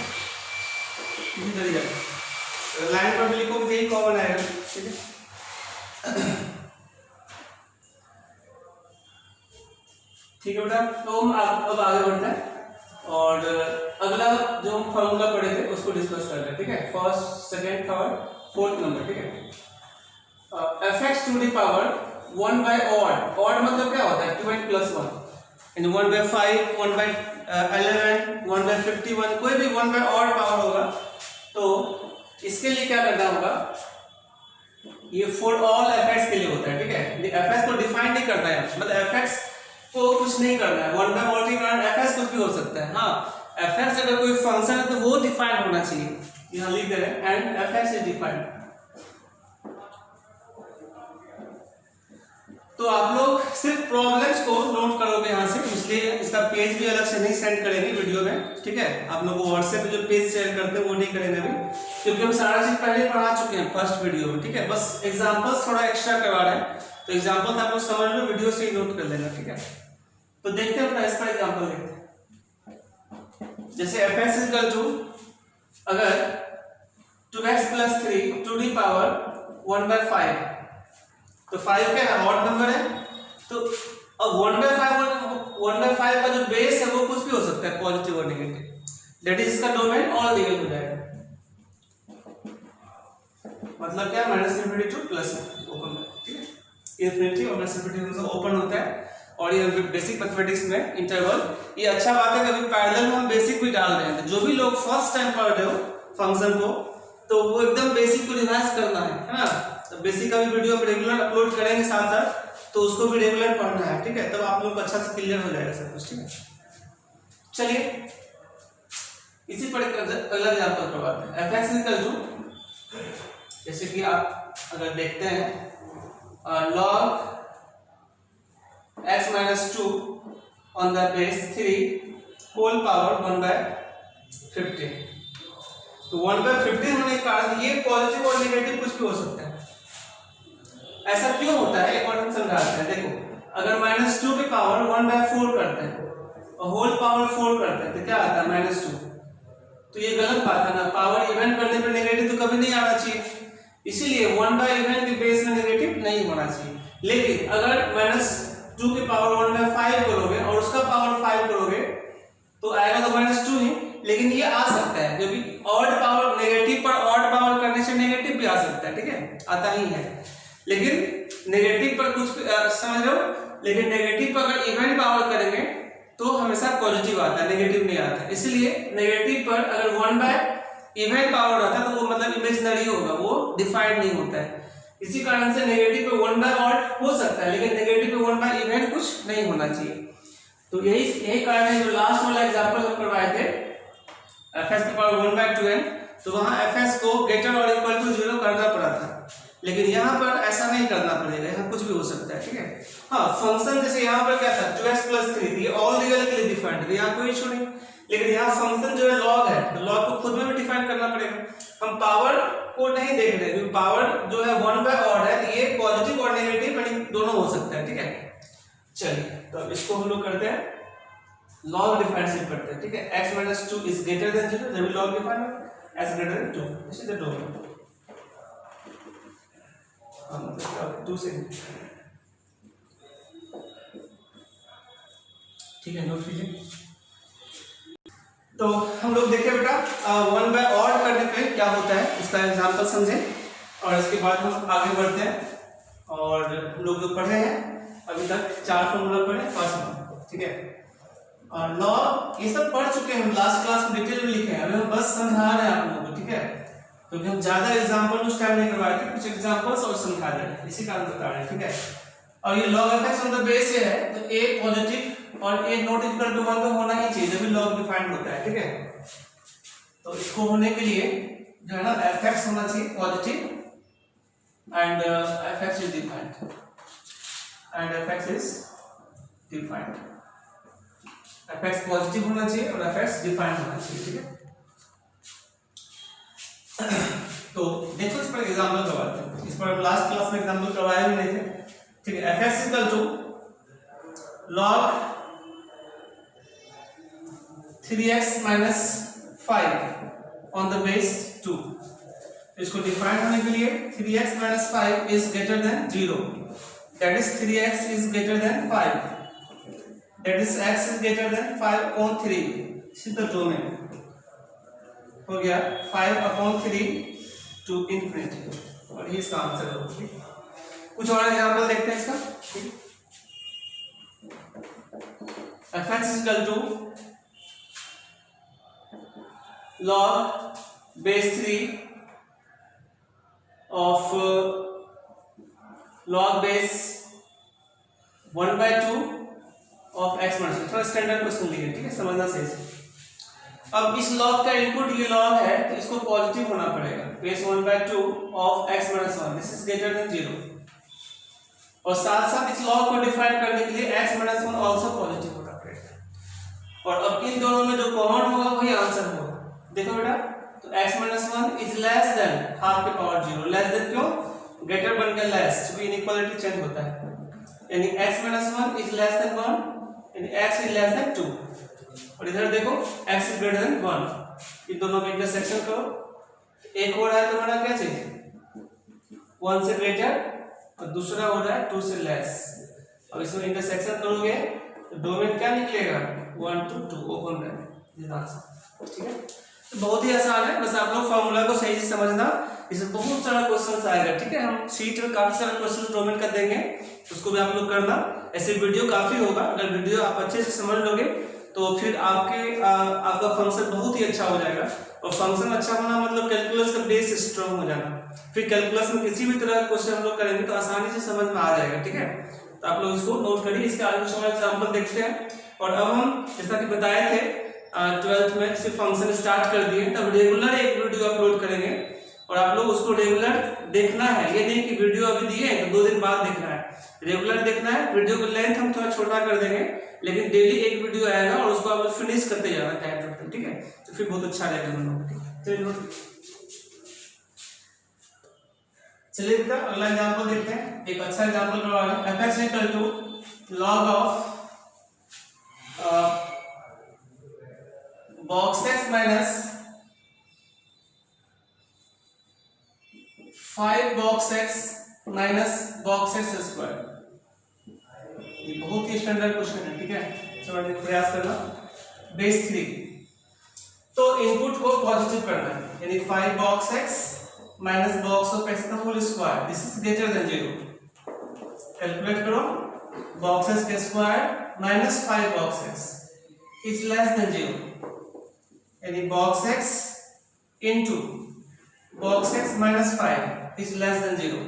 इसी तरीके से लाइन पर भी लिखो तो यही कॉमन आएगा, ठीक है? ठीक है बेटा, तो हम अब आगे बढ़ते हैं और अगला जो हम फॉर्मूला पढ़े थे उसको डिस्कस कर रहे हैं, ठीक है? First, second, third, fourth number, ठीक है? fx to the power 1 by odd, odd मतलब क्या होता है, 2 and +1, यानी 1 by 5, 1 by 11, 1 by 51, कोई भी 1 by odd पावर होगा। तो इसके लिए क्या करना होगा, ये for all fx के लिए होता है, ठीक है? fx को डिफाइन नहीं करता है, मतलब fx को कुछ नहीं करना है, 1 by odd के कारण fx कुछ भी हो सकता है। हाँ, fx अगर कोई फंक्शन है तो वो डिफाइन होना चाहिए, यहाँ लिख दे रहे हैं एंड fx इज डिफाइंड। तो आप लोग सिर्फ प्रॉब्लम्स को नोट करोगे यहाँ से, इसलिए इसका पेज भी अलग से नहीं सेंड करेंगे वीडियो में, ठीक है? आप लोग को व्हाट्सएप पे जो पेज शेयर करते हैं वो नहीं करेंगे अभी, क्योंकि हम सारा चीज पहले पढ़ा चुके हैं फर्स्ट वीडियो में, ठीक है? बस एग्जांपल्स थोड़ा एक्स्ट्रा करवा रहे हैं, तो एग्जांपल्स आप लोग समझ लो, वीडियो से ही नोट कर लेना, ठीक है? तो देखते हैं अपना इसका एग्जांपल देखते हैं। जैसे fx इक्वल टू, अगर 2x + 3 to the power 1/5, तो 5 क्या है, ऑड नंबर है, तो अब 1/5 का जो बेस है वो कुछ भी हो सकता है, पॉजिटिव और नेगेटिव, दैट इज इसका डोमेन ऑल रियल हो जाएगा। मतलब क्या, -∞ to +∞ ओपन, ठीक है? इनफिनिटी और ∞ ओपन होता है, और ये बेसिक मैथमेटिक्स में इंटरवल, ये अच्छा बात है कभी पैरेलल में हम बेसिक भी डाल रहे हैं, तो जो भी लोग फर्स्ट टाइम पढ़ रहे हो फंक्शन को, तो वो एकदम बेसिक को रिवाइज करना है ना? बेसिक का भी वीडियो हम रेगुलर अपलोड करेंगे साथ साथ, तो उसको भी रेगुलर पढ़ना है, ठीक है, तब आप लोग को अच्छा से क्लियर हो जाएगा सब कुछ, ठीक है। चलिए इसी पर अगला एग्जांपल करवाते हैं। fx इक्वल टू, जैसे कि आप अगर देखते हैं log x minus 2 on the base 3 whole power 1/50। तो 1/50 होने के कारण ये पॉजिटिव और नेगेटिव कुछ भी हो सकता है। ऐसा क्यों होता है एक बार हम समझाते हैं। देखो अगर -2 के पावर 1/4 करते हैं और होल पावर 4 करते हैं तो क्या आता है -2। तो ये गलत बात है ना, पावर इवन करने पे नेगेटिव तो कभी नहीं आना चाहिए, इसीलिए 1/इवन के बेस में नेगेटिव नहीं होना चाहिए। लेकिन अगर -2 के पावर 1/5 करोगे और उसका पावर 5 करोगे तो आएगा तो -2 ही, लेकिन ये आ सकता है क्योंकि ऑड पावर नेगेटिव पर ऑड पावर करने से नेगेटिव भी आ सकता है, ठीक है, आता ही है। लेकिन नेगेटिव पर कुछ समझ लो, लेकिन नेगेटिव पर अगर इवन पावर करेंगे तो हमेशा पॉजिटिव आता है, नेगेटिव नहीं आता। इसलिए नेगेटिव पर अगर 1/इवन पावर आता है तो वो मतलब इमेजिनरी होगा, वो डिफाइंड नहीं होता है। इसी कारण से नेगेटिव पे 1/ऑड हो सकता है, लेकिन नेगेटिव पे 1/इवन कुछ नहीं होना चाहिए। तो यही कारण है जो लास्ट वाला एग्जांपल हम करवाए थे fs की पावर 1/2n, तो वहां fs को ग्रेटर और इक्वल टू 0 करना पड़ा था, लेकिन यहाँ पर ऐसा नहीं करना पड़ेगा, यहाँ कुछ भी हो सकता है, ठीक है। हाँ, फंक्शन जैसे यहाँ पर क्या था 2x + 3 ये ऑल रियल के लिए डिफाइंड है, यहाँ कोई इशू नहीं। लेकिन यहाँ फंक्शन जो है लॉग है, तो लॉग को खुद में भी डिफाइन करना पड़ेगा। हम पावर को नहीं देख रहे क्योंकि पावर जो है 1/ऑड है, तो ये पॉजिटिव और नेगेटिव यानी दोनों हो सकता है, ठीक है। चलिए तो अब इसको हम लोग करते हैं लॉग डिफरेंशिएट करते हैं, ठीक है। x - 2 इज ग्रेटर देन 0, जब लॉग डिफाइन हो x greater than 2, this is the domain. मतलब 2 से, ठीक है, नोट कीजिए। तो हम लोग देखें बेटा 1/ऑड करने पे क्या होता है, इसका एग्जांपल समझें और इसके बाद हम आगे बढ़ते हैं। और हम लोग जो पढ़े हैं अभी तक 4 फॉर्मूला पढ़े फर्स्ट, ठीक है, और लॉग ये सब पढ़ चुके हैं हम, लास्ट क्लास में डिटेल में लिखे हैं, अभी हम बस समझा रहे हैं आप लोगों को, ठीक है, क्योंकि हम ज्यादा एग्जांपल उस टाइम नहीं करवाए थे, कुछ एग्जांपल्स और समझा रहे हैं, इसी कारण बता रहे हैं, ठीक है। और ये log fx on the base से है तो a पॉजिटिव और a नॉट इक्वल टू 1 तो होना ही चाहिए जब भी log डिफाइंड होता है, ठीक है। तो इसको होने के लिए जो है ना fx होना चाहिए positive and fx is defined fx positive होना चाहिए और fx डिफाइंड होना चाहिए, ठीक है। तो देखो इस पर एग्जांपल करवाते हैं, इस पर हम लास्ट क्लास में एग्जांपल करवाए भी नहीं थे, ठीक है। fx equal to log 3x - 5 on the base 2। इसको डिफाइन होने के लिए 3x - 5 is greater than 0, that is 3x is greater than 5, that is x is greater than 5/3, इसी तरह डोमेन हो गया 5/3 टू इंफिनिटी, और ये इसका आंसर होगा। कुछ और एग्जांपल देखते हैं इसका, fx equal to log base 3 of log base 1/2 of x - थोड़ा स्टैंडर्ड क्वेश्चन लिखे, ठीक है, समझना सही से। अब इस log का इनपुट ये log है तो इसको पॉजिटिव होना पड़ेगा, base 1/2 of x - 1, this is greater than 0, और साथ साथ इस log को डिफाइन करने के लिए x - 1 आल्सो पॉजिटिव होना पड़ेगा। और अब इन दोनों में जो कॉमन होगा वही आंसर होगा। देखो बेटा, तो x - 1 is less than half के पावर 0, लेस देन क्यों, ग्रेटर बन के लेस, क्योंकि इनइक्वालिटी चेंज होता है, यानी x - 1 इज लेस देन 1, यानी x इज लेस देन 2। और इधर देखो x इज ग्रेटर देन 1, इन दोनों का इंटरसेक्शन करो, एक हो रहा है तो हमारा क्या चाहिए 1 से ग्रेटर, और दूसरा हो रहा है 2 से लेस। अब इसमें इंटरसेक्शन करोगे तो डोमेन क्या निकलेगा 1 to 2 ओपन रहेगा, ठीक है। तो बहुत ही आसान है, बस आप लोग फॉर्मूला को सही से समझना, इसमें बहुत सारा क्वेश्चंस आएगा, ठीक है। हम शीट में काफी सारे क्वेश्चंस डोमेन का देंगे, उसको भी आप लोग करना। ऐसे वीडियो काफी होगा, अगर वीडियो आप अच्छे से समझ लोगे तो फिर आपका फंक्शन बहुत ही अच्छा हो जाएगा। और फंक्शन अच्छा होना मतलब कैलकुलस का बेस स्ट्रांग हो जाना। फिर कैलकुलस में किसी भी तरह का क्वेश्चन हम लोग करेंगे तो आसानी से समझ में आ जाएगा, ठीक है। तो आप लोग इसको नोट करिए। इसके आगे कुछ और एग्जांपल देखते हैं। और अब हम जैसा कि बताए थे 12th में सिर्फ फंक्शन स्टार्ट कर दिए, तब रेगुलर एक वीडियो अपलोड करेंगे और आप लोग उसको रेगुलर देखना है। ये नहीं कि वीडियो अभी दिए तो 2 दिन बाद देखना है, रेगुलर देखना है। वीडियो का लेंथ हम थोड़ा छोटा कर देंगे, लेकिन डेली एक वीडियो आएगा और उसको आप लोग फिनिश करते जाना टाइम तक, ठीक है। तो फिर बहुत अच्छा रहेगा हम लोग। चलिए बेटा अगला एग्जांपल देखते हैं। एक अच्छा एग्जांपल करवा रहे हैं। f(x) equal to log of box x minus 5 box x minus box x square। ये बहुत ही स्टैंडर्ड क्वेश्चन है, ठीक है। समझने का प्रयास करना। बेस 3 तो इनपुट को पॉजिटिव करना है, यानी 5 box x minus box of x का whole square, this is greater than 0। Calculate करो, box x का square minus 5 box x is less than 0, यानी box x into box x minus 5 is less than 0।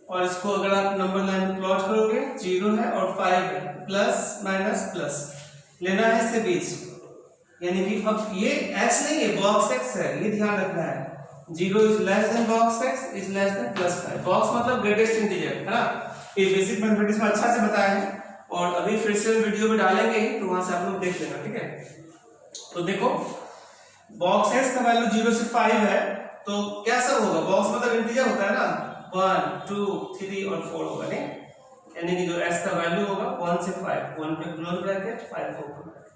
और इसको अगर आप नंबर लाइन प्लॉट करोगे 0 है और 5 है, प्लस माइनस प्लस लेना है इसके बीच, यानी कि अब ये x नहीं है box x है, ये ध्यान रखना है। 0 is less than box x is less than plus 5। box मतलब ग्रेटेस्ट इंटीजर है ना। ये बेसिक मैथमेटिक्स में अच्छा से बताया है और अभी फिर से वीडियो में डालेंगे तो वहां से आप लोग देख लेना, ठीक है। तो देखो बॉक्स x का वैल्यू 0 से 5 है तो कैसा होगा, बॉक्स मतलब इंटीजर होता है ना, 1 2 3 और 4 होगा, नहीं, यानी कि जो x का वैल्यू होगा 1 से 5, 1 पे क्लोज ब्रैकेट 5 को ओपन ब्रैकेट।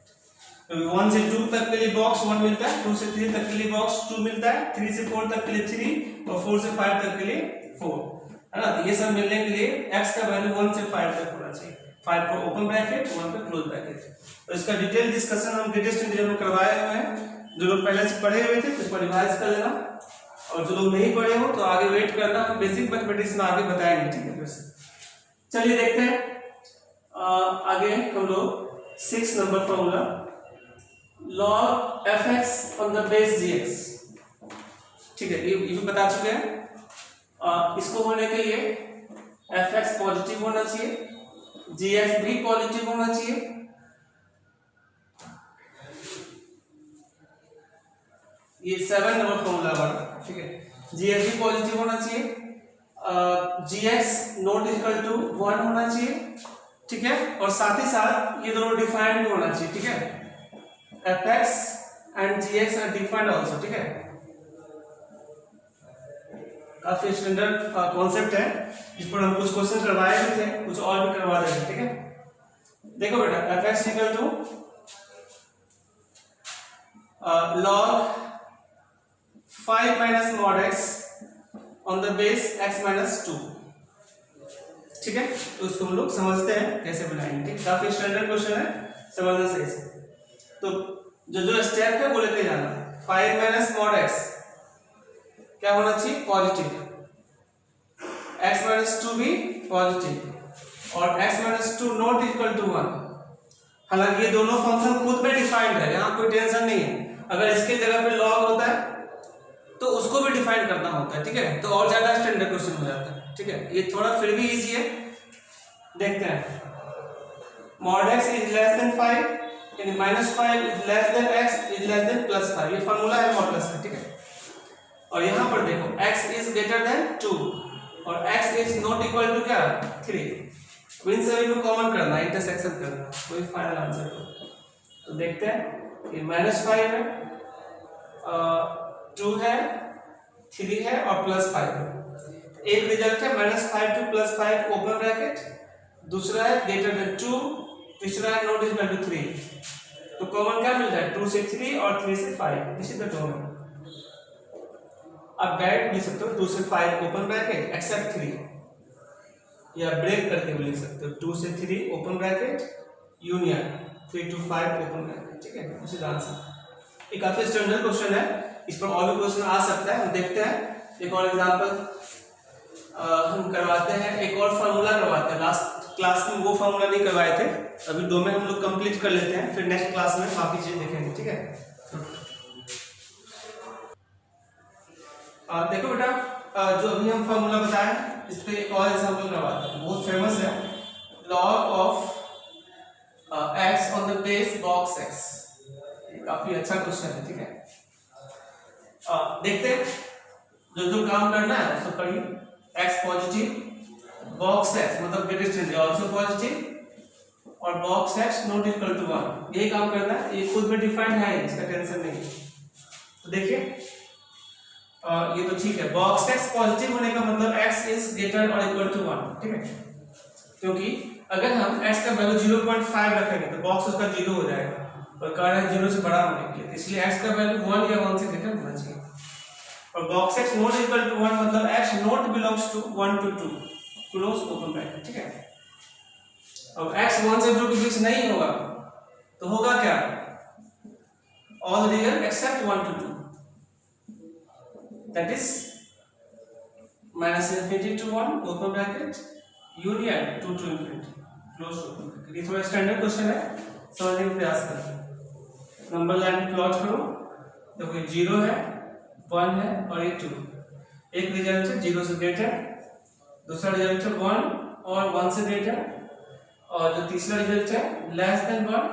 तो 1 से 2 तक के लिए बॉक्स 1 मिलता है, 2 से 3 तक के लिए बॉक्स 2 मिलता है, 3 से 4 तक के लिए 3 और 4 से 5 तक के लिए 4, है ना। तो ये सब मिलने के लिए x का वैल्यू 1 से 5 तक होना चाहिए, 5 पे ओपन ब्रैकेट 1 पे क्लोज ब्रैकेट। तो इसका डिटेल डिस्कशन हम ग्रेटेस्ट इंटीजर में करवाए हुए हैं। जो लोग पहले से पढ़े हुए थे तो इसको रिवाइज कर लेना, और जो लोग नहीं पढ़े हो तो आगे वेट करना, हम बेसिक मैथमेटिक्स में आगे बताएंगे, ठीक है। फिर से चलिए देखते हैं आगे हम लोग 6 number formula, log fx on the base gx, ठीक है। ये भी बता चुके हैं। इसको होने के लिए fx पॉजिटिव होना चाहिए, gx भी पॉजिटिव होना चाहिए। ये 7 नंबर फॉर्मूला बना, ठीक है। gx भी पॉजिटिव होना चाहिए, gx नॉट इक्वल टू 1 होना चाहिए, ठीक है। और साथ ही साथ ये दोनों डिफाइंड भी होना चाहिए, ठीक है। fx and gx are defined also, ठीक है। काफी स्टैंडर्ड कॉन्सेप्ट है, इस पर हम कुछ क्वेश्चन करवाए भी थे, कुछ और भी करवा देंगे, ठीक है। देखो बेटा fx equal to log 5 minus mod x on the base x minus 2, ठीक है। तो इसको हम लोग समझते हैं कैसे बनाएंगे, ठीक। काफी स्टैंडर्ड क्वेश्चन है, समझना सही से। तो जो स्टेप है वो लेते जाना। 5 minus mod x क्या होना चाहिए, पॉजिटिव, x minus 2 भी पॉजिटिव और x minus 2 not equal to 1। हालांकि ये दोनों फंक्शन खुद में डिफाइंड है, यहाँ कोई टेंशन नहीं है। अगर इसके जगह पे लॉग होता है तो उसको भी डिफाइन करना होता है, ठीक है। तो और ज्यादा स्टैंडर्ड क्वेश्चन हो जाता है, ठीक है। ये थोड़ा फिर भी इजी है, देखते हैं। mod x is less than 5, यानी -5 is less then x is less than +5, ये फार्मूला है मॉडुलस का, ठीक है। और यहां पर देखो x इज ग्रेटर देन 2 और x is not equal to क्या, 3। इन सभी को कॉमन करना, इंटरसेक्शन करना, कोई फाइनल आंसर को। तो देखते हैं ये -5 है, 2 है, 3 है और +5 है। एक रिजल्ट है -5 to +5 ओपन ब्रैकेट, दूसरा है ग्रेटर देन 2, तीसरा है नॉट इक्वल टू 3। तो कॉमन क्या मिल जाए, 2 से 3 और 3 से 5, इसी तरह कॉमन। अब डायरेक्ट लिख सकते हो 2 से 5 ओपन ब्रैकेट एक्सेप्ट 3, या ब्रेक करके भी लिख सकते हो 2 से 3 open bracket union 3 to 5 open bracket, ठीक है। उसी आंसर। ये काफी स्टैंडर्ड क्वेश्चन है, इस पर और भी क्वेश्चन आ सकता है, हम देखते हैं। एक और एग्जांपल हम करवाते हैं, एक और फार्मूला करवाते हैं लास्ट क्लास में वो फॉर्मूला नहीं करवाए थे, अभी डोमेन हम लोग कंप्लीट कर लेते हैं, फिर नेक्स्ट क्लास में बाकी चीज देखेंगे, ठीक है। देखो बेटा, जो अभी हम फॉर्मूला बताए इस पे एक और एग्जांपल करवाते हैं, बहुत फेमस है, log of x on the base box x। ये काफी अच्छा क्वेश्चन है, ठीक है। देखते हैं जो काम करना है उसको करिए। x पॉजिटिव, बॉक्स x मतलब ग्रेटेस्ट रेंज आल्सो पॉजिटिव, और box x not equal to 1, यही काम करना है। ये खुद में डिफाइंड है, इसका टेंशन नहीं है। तो देखिए ये तो ठीक है, बॉक्स x पॉजिटिव होने का मतलब x इज ग्रेटर और इक्वल टू 1, ठीक है। क्योंकि अगर हम x का वैल्यू 0.5 रखेंगे तो बॉक्स उसका 0 हो जाएगा, और कह रहे हैं 0 से बड़ा होने के लिए, इसलिए x का वैल्यू 1 या 1 से ग्रेटर होना चाहिए। और box x not equal to 1 मतलब x not belongs to 1 to 2, close open bracket, ठीक है। अब x 1 से 2 के बीच नहीं होगा तो होगा क्या, all real except 1 to 2, that is -∞ to 1 open bracket union 2 to ∞, close open bracket. ये थोड़ा स्टैंडर्ड क्वेश्चन है, समझने का प्रयास करें। नंबर लाइन प्लॉट करो, देखो 0 है, 1 है और ये 2। एक रिजल्ट है 0 से ग्रेटर, दूसरा रिजल्ट है 1 और 1 से ग्रेटर, और जो तीसरा रिजल्ट है लेस देन 1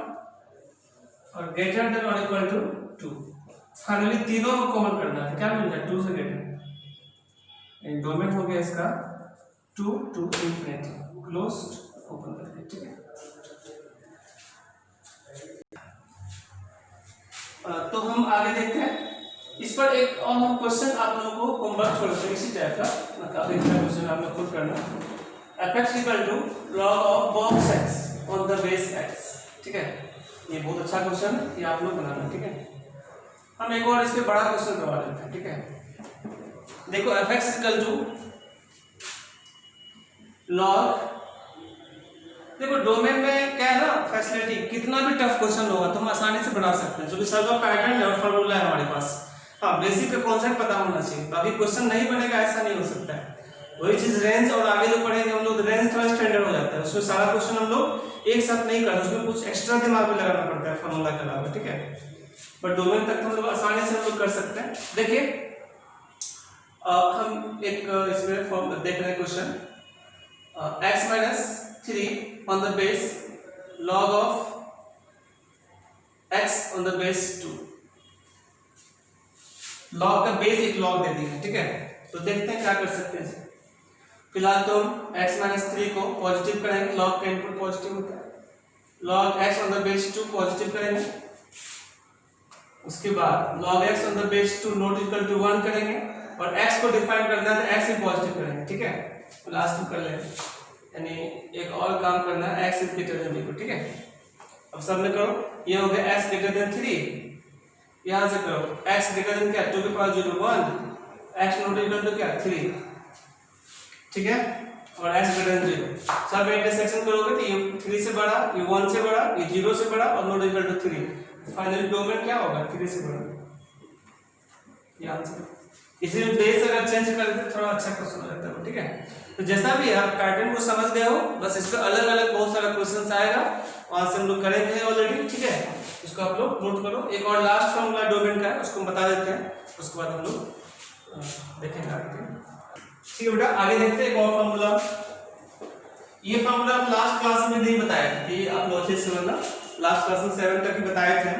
और ग्रेटर देन और इक्वल टू 2। फाइनली तीनों को कॉमन करना है, क्या मिल जाए 2 से ग्रेटर। डोमेन हो गया इसका 2 to ∞, क्लोज्ड ओपन ब्रैकेट, ठीक है। तो हम आगे देखते हैं। इस पर एक और हम क्वेश्चन आप लोगों को होमवर्क छोड़ते हैं इसी टाइप का, काफी अच्छा क्वेश्चन आप लोग खुद करना। f(x) equal to log of box x on the base x, ठीक है। ये बहुत अच्छा क्वेश्चन है, ये आप लोग बनाना, ठीक है। हम एक और इसके बड़ा क्वेश्चन करवा लेते हैं, ठीक है। देखो f(x) इक्वल टू log, देखो डोमेन में क्या है ना फैसिलिटी, कितना भी टफ क्वेश्चन होगा तो हम आसानी से बना सकते हैं, जो कि सर्व पैटर्न है और फार्मूला है हमारे पास। हाँ, बेसिक का कॉन्सेप्ट पता होना चाहिए, बाकी क्वेश्चन नहीं बनेगा ऐसा नहीं हो सकता है। वही चीज रेंज और आगे जो पढ़ेंगे हम लोग, रेंज थोड़ा स्टैंडर्ड हो जाता है, उसमें सारा क्वेश्चन हम लोग एक साथ नहीं करते, उसमें कुछ एक्स्ट्रा दिमाग भी लगाना पड़ता है फार्मूला के अलावा, ठीक है। बट डोमेन तक हम लोग आसानी से हम लोग कर सकते हैं। देखिए हम एक इसमें फॉर्म देख रहे हैं question, x minus 3 on the base log of x on the base 2। log का बेस एक log दे दी है, ठीक है। तो देखते हैं क्या कर सकते हैं। फिलहाल तो हम x minus 3 को पॉजिटिव करेंगे, log का इनपुट पॉजिटिव होता है। log x on the base 2 positive करेंगे, उसके बाद log x on the base 2 not equal to 1 करेंगे, और x को डिफाइन करना है तो x ही पॉजिटिव करेंगे, ठीक है। लास्ट में कर लेंगे, यानी एक और काम करना है x is greater than equal, ठीक है। अब सब में करो, ये हो गया x ग्रेटर देन 3, यहां से करो x ग्रेटर देन क्या 2 के power 0 1, x not equal to क्या 3, ठीक है, और x ग्रेटर देन 0। सब इंटरसेक्शन करोगे तो ये 3 से बड़ा, ये 1 से बड़ा, ये 0 से बड़ा और not equal to 3। Finally domain क्या होगा 3 से बड़ा, ये आंसर। इसलिए बेस अगर चेंज कर देते थोड़ा अच्छा क्वेश्चन हो जाता है, ठीक है। तो जैसा भी है आप पैटर्न को समझ गए हो, बस इस पे अलग अलग बहुत सारा क्वेश्चंस आएगा, वहां से हम लोग करेंगे ऑलरेडी, ठीक है। इसको आप लोग नोट करो। एक और लास्ट फार्मूला डोमेन का है, उसको हम बता देते हैं, उसके बाद हम लोग देखेंगे आगे, ठीक है बेटा। आगे देखते हैं एक और फार्मूला। ये फार्मूला हम लास्ट क्लास में नहीं बताए थे, ये आप लोग अच्छे से समझना, लास्ट क्लास में 7 तक ही बताए थे,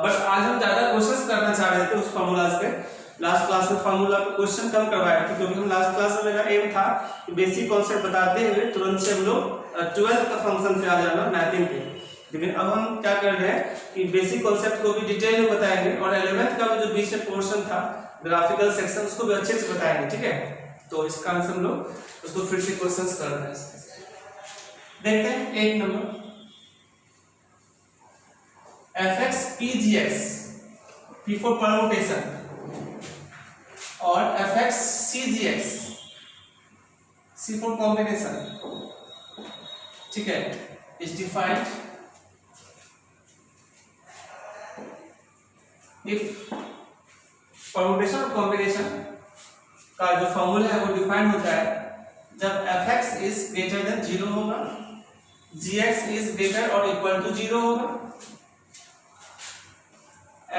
बट आज हम ज्यादा क्वेश्चंस करना चाह रहे थे उस फार्मूला पे। लास्ट क्लास में फार्मूला पे क्वेश्चन कम करवाए थे, क्योंकि हम लास्ट क्लास में मेरा एम था कि बेसिक कॉन्सेप्ट बताते हुए तुरंत से हम लोग 12th का फंक्शन पे आ जाना, मैपिंग पे। लेकिन अब हम क्या कर रहे हैं कि बेसिक कॉन्सेप्ट को भी डिटेल में बताएंगे, और 11th का जो बीच में पोर्शन था ग्राफिकल सेक्शन, उसको भी अच्छे से बताएंगे, ठीक है। तो इसका आंसर हम लोग उसको फिर से क्वेश्चंस कर रहे हैं। देखते हैं 1 number, f(x) pgx, p for permutation, और f(x) cgx, c for combination, ठीक है, इज डिफाइंड इफ परमुटेशन और कॉम्बिनेशन का जो फॉर्मूला है वो डिफाइंड होता है जब f(x) इज ग्रेटर देन 0 होगा gx इज ग्रेटर और इक्वल टू 0 होगा,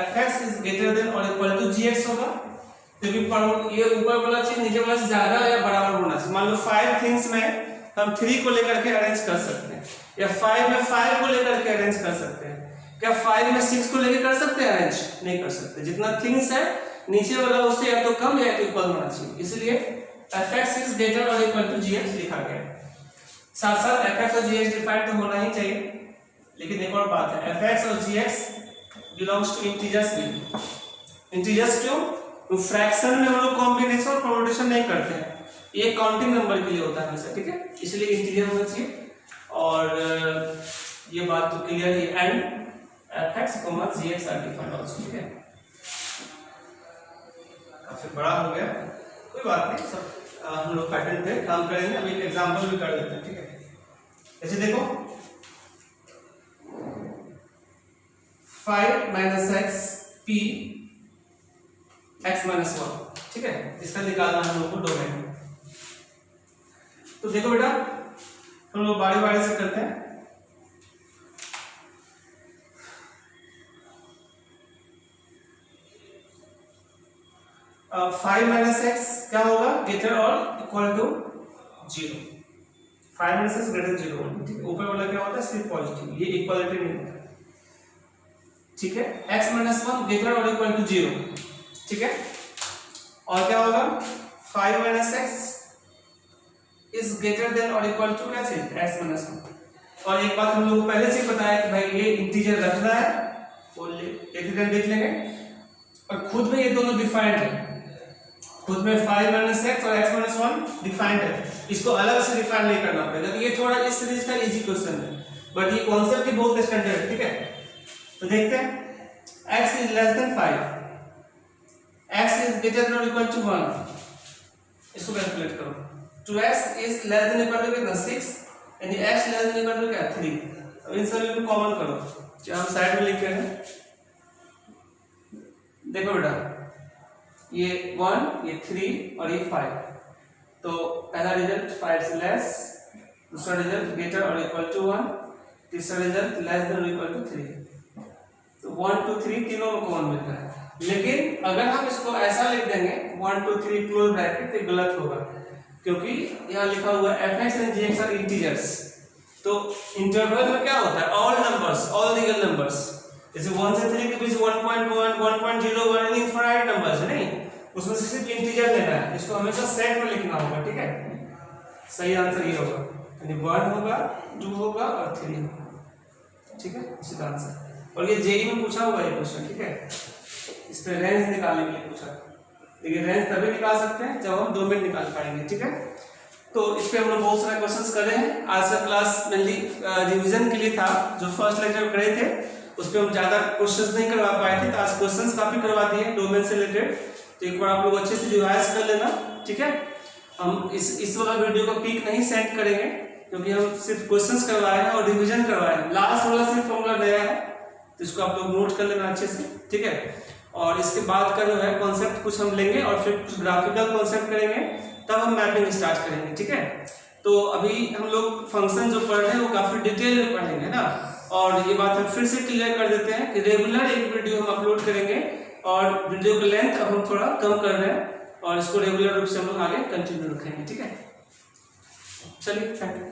fx इज ग्रेटर देन और इक्वल टू gx होगा, क्योंकि ये ऊपर वाला चीज नीचे वाला से ज्यादा या बराबर होना चाहिए। मान लो 5 थिंग्स में हम 3 को लेकर के अरेंज कर सकते हैं, या 5 में 5 को लेकर के अरेंज कर सकते हैं। क्या 5 में 6 को लेकर कर सकते हैं अरेंज? नहीं कर सकते। जितना थिंग्स है नीचे वाला उससे या तो कम या तो इक्वल होना चाहिए, इसलिए fx इज ग्रेटर और इक्वल टू gx लिखा गया है। साथ साथ fx और gx डिफाइंड तो होना ही चाहिए, लेकिन एक और बात है, fx और gx बिलोंग्स टू इंटीजर्स भी। इंटीजर्स क्यों? तो फ्रैक्शन में हम लोग कॉम्बिनेशन और परम्यूटेशन नहीं करते हैं, ये काउंटिंग नंबर के लिए होता है हमेशा, ठीक है, इसलिए इंटीजर होना चाहिए। और ये बात तो क्लियर है, and fx, gx are defined also, ठीक है। काफी बड़ा हो गया, कोई बात नहीं, सब हम लोग पैटर्न पे काम करेंगे। अभी एक एग्जांपल भी कर लेते हैं, ठीक है। ऐसे देखो 5 minus x P x minus 1, ठीक है, इसका निकालना हम लोग को डोमेन। तो देखो बेटा, हम लोग बारी बारी से करते हैं। 5 माइनस एक्स क्या होगा? ग्रेटर और equal to 0। 5 minus x greater 0, ठीक है। ऊपर वाला क्या होता है? सिर्फ पॉजिटिव, ये इक्वालिटी नहीं होता, ठीक है। x माइनस 1 ग्रेटर और इक्वल टू 0, ठीक है। और क्या होगा? 5 minus x is greater than और इक्वल टू क्या चीज? x minus 1। और एक बात हम लोग को पहले से ही पता है कि भाई ये इंटीजर रखना है, वो एक देख लेंगे। और खुद में ये दोनों डिफाइंड है, खुद में 5 माइनस एक्स और x माइनस 1 डिफाइंड है, इसको अलग से डिफाइन नहीं करना पड़ेगा। तो ये थोड़ा इस सीरीज का इजी क्वेश्चन है, बट ये कॉन्सेप्ट ही बहुत स्टैंडर्ड है, ठीक है। तो देखते हैं, x is less than 5, x is greater than और इक्वल टू 1, इसको कैलकुलेट करो। 2x is less than equal to कितना? 6, यानी x less than equal to क्या? 3। अब इन सभी को कॉमन करो, जो हम साइड में लिख रहे हैं। देखो बेटा, ये 1, ये 3 और ये 5, तो पहला रिजल्ट 5 से लेस, दूसरा रिजल्ट ग्रेटर और इक्वल टू 1, तीसरा रिजल्ट लेस देन और इक्वल टू 3। तो 1 2 3 तीनों में कॉमन मिल रहा है। लेकिन अगर हम इसको ऐसा लिख देंगे 1 2 3 क्लोज ब्रैकेट, तो गलत होगा, क्योंकि यहाँ लिखा हुआ है fx and gx are integers. तो इंटरवल में क्या होता है? All numbers, all real numbers. जैसे 1 से 3 के बीच 1.1 1.01 इनफाइनाइट नंबर्स है, नहीं, उसमें से सिर्फ इंटीजर लेना है, इसको हमेशा सेट में लिखना होगा, ठीक है। सही आंसर ये होगा, यानी 1 होगा, 2 होगा और 3 होगा, ठीक है, इसका आंसर। और ये जेई में पूछा हुआ है क्वेश्चन, ठीक है, इस पे रेंज निकालने के लिए पूछा। देखिए रेंज तभी निकाल सकते हैं जब हम डोमेन निकाल पाएंगे, ठीक है। तो इस पे हम लोग बहुत सारे क्वेश्चंस कर रहे हैं। आज का क्लास मेनली रिवीजन के लिए था, जो फर्स्ट लेक्चर करे थे उस पे हम ज्यादा क्वेश्चंस नहीं करवा पाए थे, तो आज क्वेश्चंस काफी करवा दिए डोमेन से रिलेटेड। तो एक बार आप लोग अच्छे से रिवाइज कर लेना, ठीक है। हम इस वाला वीडियो का पिक नहीं सेंड करेंगे, क्योंकि हम सिर्फ क्वेश्चंस करवाए हैं और रिवीजन करवाए हैं। लास्ट वाला सिर्फ फॉर्मूला नया है, तो इसको आप लोग नोट कर लेना अच्छे से, ठीक है। और इसके बाद का जो है कॉन्सेप्ट कुछ हम लेंगे और फिर कुछ ग्राफिकल कॉन्सेप्ट करेंगे, तब हम मैपिंग स्टार्ट करेंगे, ठीक है। तो अभी हम लोग फंक्शन जो पढ़ रहे हैं वो काफी डिटेल में पढ़ेंगे ना। और ये बात हम फिर से क्लियर कर देते हैं कि रेगुलर एक वीडियो हम अपलोड करेंगे, और वीडियो का लेंथ अब हम थोड़ा कम कर रहे हैं, और इसको रेगुलर रूप से हम लोग आगे कंटिन्यू रखेंगे, ठीक है। चलिए, थैंक यू।